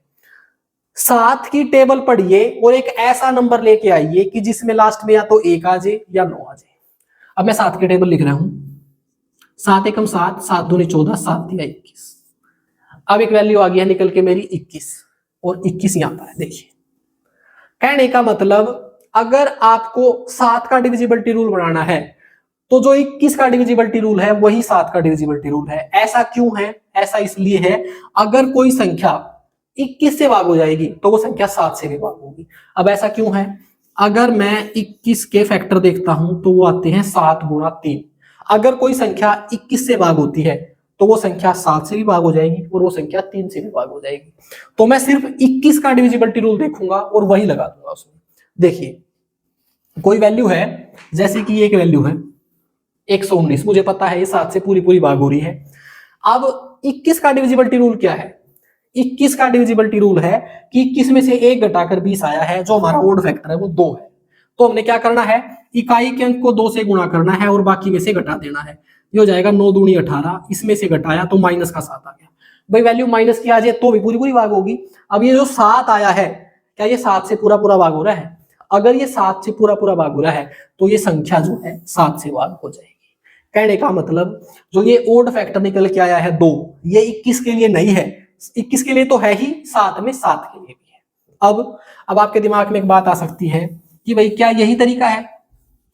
7 की टेबल पढ़िए और एक ऐसा नंबर लेके आइए कि जिसमें लास्ट में या तो 1 आ जाए या 9 आ जाए। अब मैं 7 की टेबल लिख रहा हूं, 7 एकम 7, 7 दूनी 14, 7 दिया 21। अब एक वैल्यू आ गई है निकल के मेरी 21, और 21 यहां पर है। देखिए कहने का मतलब अगर आपको 7 का डिविजिबिलिटी रूल बनाना है तो जो 21 का डिविजिबिलिटी रूल है वही 7 का डिविजिबिलिटी रूल है। ऐसा क्यों है, ऐसा इसलिए है अगर कोई संख्या 21 से भाग हो जाएगी तो वो संख्या 7 से भी भाग होगी। अब ऐसा क्यों है, अगर मैं 21 के फैक्टर देखता हूं तो वो आते हैं 7 गुणा 3। अगर कोई संख्या 21 से भाग होती है तो वो संख्या 7 से भी भाग हो जाएगी और वो संख्या 3 से भी भाग हो जाएगी। तो मैं सिर्फ 21 का डिविजिबिलिटी रूल देखूंगा और वही लगा दूंगा उसमें। देखिए कोई वैल्यू है, जैसे कि एक वैल्यू है 119, मुझे पता है ये 7 से पूरी पूरी भाग हो रही है। अब 21 का डिविजिबिलिटी रूल क्या है, 21 का डिविजिबिलिटी रूल है कि 21 में से 1 घटाकर 20 आया है, जो हमारा ओड फैक्टर है वो 2 है। तो हमने क्या करना है, इकाई के अंक को 2 से गुणा करना है और बाकी में से घटा देना है। ये हो जाएगा 9 दूनी 18, इसमें से घटाया तो माइनस का 7 आ गया। भाई वैल्यू माइनस की आ जाए तो भी पूरी पूरी भाग होगी। अब ये जो 7 आया है, क्या ये 7 से पूरा पूरा भाग हो रहा है? अगर ये 7 से पूरा पूरा भाग हो रहा है तो ये संख्या जो है 7 से भाग हो जाएगी। कहने का मतलब जो ये ओड फैक्टर निकल के आया है 2, ये 21 के लिए नहीं है, 21 के लिए तो है ही, साथ में 7 के लिए भी है। अब आपके दिमाग में एक बात आ सकती है कि भाई क्या यही तरीका है,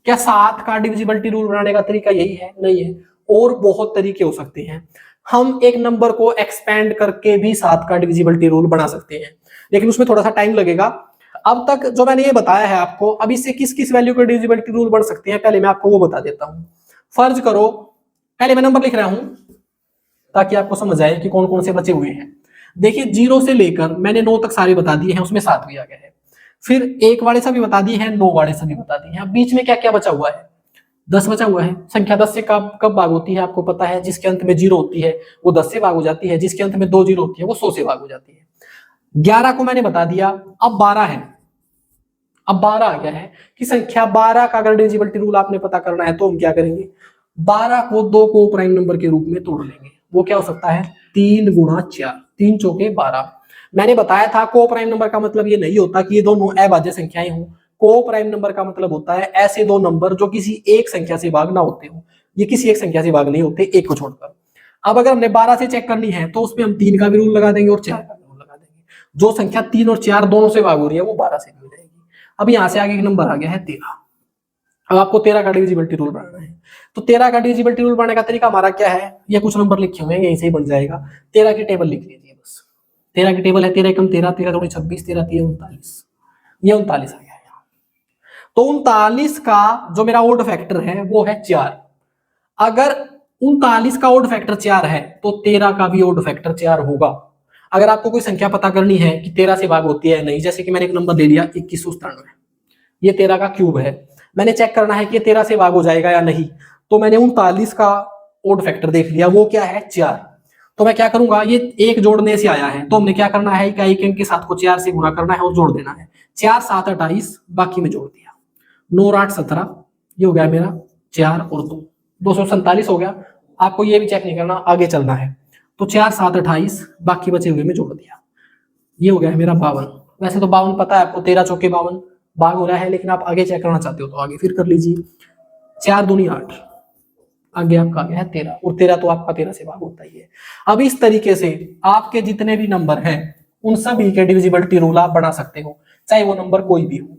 क्या 7 का डिविजिबिलिटी रूल बनाने का तरीका यही है? नहीं है, और बहुत तरीके हो सकते हैं। हम एक नंबर को एक्सपेंड करके भी 7 का डिविजिबिलिटी रूल बना सकते हैं, लेकिन उसमें थोड़ा सा टाइम लगेगा। अब तक जो मैंने ये बताया है आपको, अब इससे किस किस वैल्यू के डिविजिबिलिटी रूल बन सकते हैं पहले मैं आपको वो बता देता हूं। फर्ज करो, पहले मैं नंबर लिख रहा हूं ताकि आपको समझ आए कि कौन कौन से बचे हुए हैं। देखिए 0 से लेकर मैंने 9 तक सारे बता दिए हैं, उसमें 7 भी आ गया है। फिर 1 वाले सभी बता दिए हैं, 9 वाले सभी बता दिए हैं। अब बीच में क्या क्या बचा हुआ है, 10 बचा हुआ है। संख्या 10 से कब कब भाग होती है आपको पता है, जिसके अंत में 0 होती है वो 10 से भाग हो जाती है, जिसके अंत में 2 0 होती है वो 100 से भाग हो जाती है। 11 को मैंने बता दिया, अब 12 है। अब 12 आ गया है कि संख्या 12 का अगर डिविजिबिलिटी रूल आपने पता करना है तो हम क्या करेंगे, 12 को 2 को प्राइम नंबर के रूप में तोड़ लेंगे। वो क्या हो सकता है, 3 गुणा 4, 3 चौके 12। मैंने बताया था को प्राइम नंबर का मतलब ये नहीं होता कि ये दोनों अभाज्य संख्याएं हों। को प्राइम नंबर का मतलब होता है ऐसे दो नंबर जो किसी एक संख्या से भाग ना होते हो। ये किसी एक संख्या से भाग नहीं होते, एक को छोड़कर। अब अगर हमने 12 से चेक करनी है तो उसमें हम 3 का भी रूल लगा देंगे और 4 का भी रूल लगा देंगे। जो संख्या 3 और 4 दोनों से भाग हो रही है वो 12 से भी हो जाएगी। अब यहाँ से आगे एक नंबर आ गया है 13। अब आपको 13 का डिविजिबिलिटी रूल बनाना है। तो 13 का डिविजिबिलिटी रूल बनाने का तरीका हमारा क्या है, ये कुछ नंबर लिखे हुए हैं यहीं से ही बन जाएगा। 13 की टेबल लिख लीजिए बस। 13 की टेबल है 13 एकम 13, 13 दूनी 26, 13 3 39, ये 39 आ गया यहाँ। तो 39 का जो मेरा ओड फैक्टर है वो है 4। अगर 39 का ओड फैक्टर 4 है तो 13 का भी ओड फैक्टर 4 होगा। अगर आपको कोई संख्या पता करनी है कि 13 से भाग होती है नहीं, जैसे कि मैंने एक नंबर ले लिया 2193, ये 13 का क्यूब है, मैंने चेक करना है कि ये 13 से भाग हो जाएगा या नहीं, तो मैंने 39 का ओड फैक्टर देख लिया, वो क्या है 4। तो मैं क्या करूंगा, ये एक जोड़ने से आया है तो हमने क्या करना है, इकाई के अंक के साथ को 4 से गुणा करना है और जोड़ देना है। 4 7 28, बाकी में जोड़ दिया, 9 और 8 17, ये हो गया मेरा 4 और 2 247 हो गया। आपको ये भी चेक नहीं करना, आगे चलना है। तो 4 7 28, बाकी बचे हुए में जोड़ दिया, ये हो गया मेरा 52। वैसे तो 52 पता है आपको, 13 चौके 52 भाग हो रहा है, लेकिन आप आगे चेक करना चाहते हो तो आगे फिर कर लीजिए। 4 दूनी 8, आगे आपका आ गया है 13, और 13 तो आपका 13 से भाग होता ही है। अब इस तरीके से आपके जितने भी नंबर हैं उन सभी के डिविजिबिलिटी रूल आप बना सकते हो, चाहे वो नंबर कोई भी हो।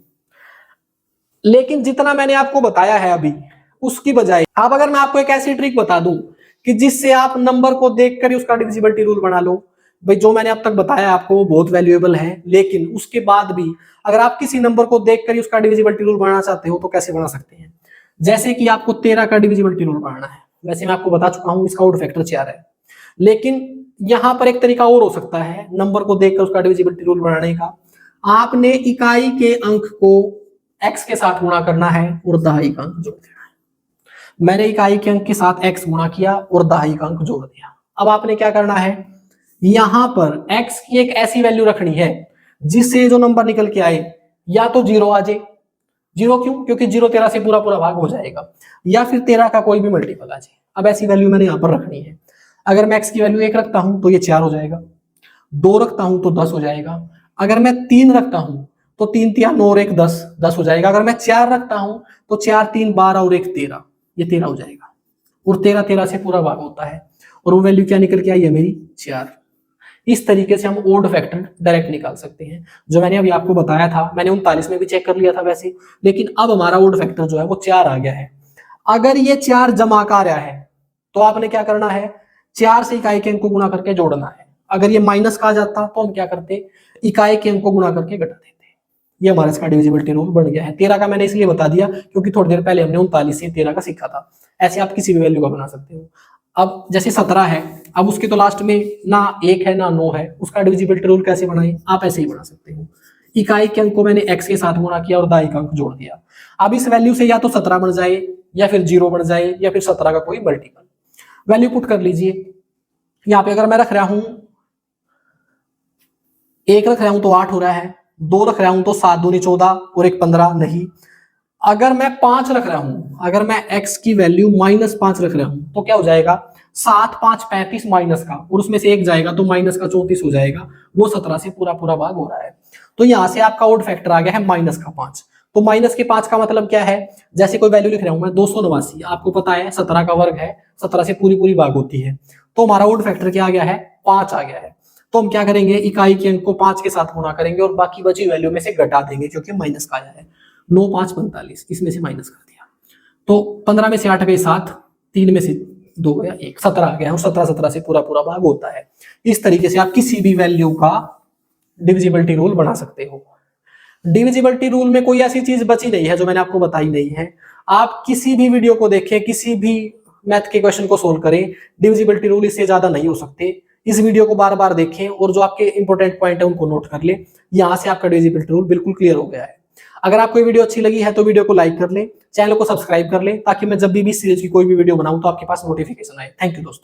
लेकिन जितना मैंने आपको बताया है अभी, उसकी बजाय अब अगर मैं आपको एक ऐसी ट्रिक बता दूं कि जिससे आप नंबर को देखकर ही उसका डिविजिबिलिटी रूल बना लो, भाई जो मैंने अब तक बताया आपको वो बहुत वैल्यूएबल है, लेकिन उसके बाद भी अगर आप किसी नंबर को देखकर ही उसका डिविजिबिलिटी रूल बनाना चाहते हो तो कैसे बना सकते हैं। जैसे कि आपको 13 का डिविजिबिलिटी रूल बनाना है, वैसे मैं आपको बता चुका हूं इसका ओड फैक्टर 4 है, लेकिन यहां पर एक तरीका और हो सकता है नंबर को देखकर उसका डिविजिबिलिटी रूल बनाने का। आपने इकाई के अंक को x के साथ गुणा करना है और दहाई का अंक जोड़ देना है। मैंने इकाई के अंक के साथ x गुणा किया और दहाई का अंक जोड़ दिया। अब आपने क्या करना है, यहां पर x की एक ऐसी वैल्यू रखनी है जिससे जो नंबर निकल के आए या तो 0 आ जाए, 0 क्यों, क्योंकि 0 13 से पूरा पूरा भाग हो जाएगा, या फिर 13 का कोई भी मल्टीपल आ जाए। अब ऐसी वैल्यू मैंने यहां पर रखनी है। अगर मैं x की वैल्यू 1 रखता हूं तो ये 4 हो जाएगा, 2 रखता हूं तो 10 हो जाएगा, अगर मैं 3 रखता हूं तो 3 3 9 और 1 10 10 हो जाएगा, अगर मैं 4 रखता हूं तो 4 3 12 और 1 13, ये 13 हो जाएगा, और 13 13 से पूरा भाग होता है, और वो वैल्यू क्या निकल के आई है मेरी 4। इस तरीके से हम ओड फैक्टर डायरेक्ट निकाल सकते हैं, जो मैंने अभी आपको बताया था। मैंने 39 में भी चेक कर लिया था वैसे, लेकिन अब हमारा ओड फैक्टर जो है वो 4 आ गया है। अगर ये 4 जमा का रहा है तो आपने क्या करना है, 4 से इकाई के अंक को गुणा करके जोड़ना है। अगर ये माइनस का आ जाता तो हम क्या करते, इकाई के अंक को गुणा करके घटा देते। ये हमारा इसका डिविजिबिलिटी रूल बन गया है। 13 का मैंने इसलिए बता दिया क्योंकि थोड़ी देर पहले हमने 39 से 13 का सीखा था। ऐसे आप किसी भी वैल्यू का बना सकते हो। अब जैसे 17 है, अब उसके तो लास्ट में ना 1 है ना 9 है, उसका डिविजिबिलिटी रूल कैसे बनाए, आप ऐसे ही बना सकते हो। इकाई के अंक को मैंने x के साथ गुणा किया और दहाई का अंक जोड़ दिया। अब इस वैल्यू से या तो 17 बन जाए या फिर 0 बन जाए या फिर 17 का कोई मल्टीपल वैल्यू पुट कर लीजिए। यहाँ पे अगर मैं रख रहा हूं 1 रख रहा हूं तो 8 हो रहा है, 2 रख रहा हूं तो 7 दूनी 14 और 1 15 नहीं। अगर मैं 5 रख रहा हूं, अगर मैं x की वैल्यू -5 रख रहा हूं तो क्या हो जाएगा, 7 5 35 माइनस का, और उसमें से 1 जाएगा तो माइनस का 34 हो जाएगा, वो 17 से पूरा पूरा भाग हो रहा है। तो यहां से आपका ओड फैक्टर आ गया है -5। तो -5 का मतलब क्या है, जैसे कोई वैल्यू लिख रहा हूं मैं 289, आपको पता है 17 का वर्ग है, 17 से पूरी पूरी भाग होती है, तो हमारा ओड फैक्टर क्या आ गया है, 5 आ गया है। तो हम क्या करेंगे, इकाई के अंक को 5 के साथ गुणा करेंगे और बाकी बची वैल्यू में से घटा देंगे क्योंकि माइनस का आया है। 9 5 45, इसमें से माइनस कर दिया तो 15 में से 8 गए 7, 3 में से 2 गया 1, 17 आ गया, और 17 से पूरा पूरा भाग होता है। इस तरीके से आप किसी भी वैल्यू का डिविजिबिलिटी रूल बना सकते हो। डिविजिबिलिटी रूल में कोई ऐसी चीज बची नहीं है जो मैंने आपको बताई नहीं है। आप किसी भी वीडियो को देखें, किसी भी मैथ के क्वेश्चन को सोल्व करें, डिविजिबिलिटी रूल इससे ज्यादा नहीं हो सकते। इस वीडियो को बार बार देखें और जो आपके इंपॉर्टेंट पॉइंट है उनको नोट कर ले। यहां से आपका डिविजिबिलिटी रूल बिल्कुल क्लियर हो गया है। अगर आपको ये वीडियो अच्छी लगी है तो वीडियो को लाइक कर ले, चैनल को सब्सक्राइब कर ले, ताकि मैं जब भी इस सीरीज की कोई भी वीडियो बनाऊं तो आपके पास नोटिफिकेशन आए। थैंक यू दोस्तों।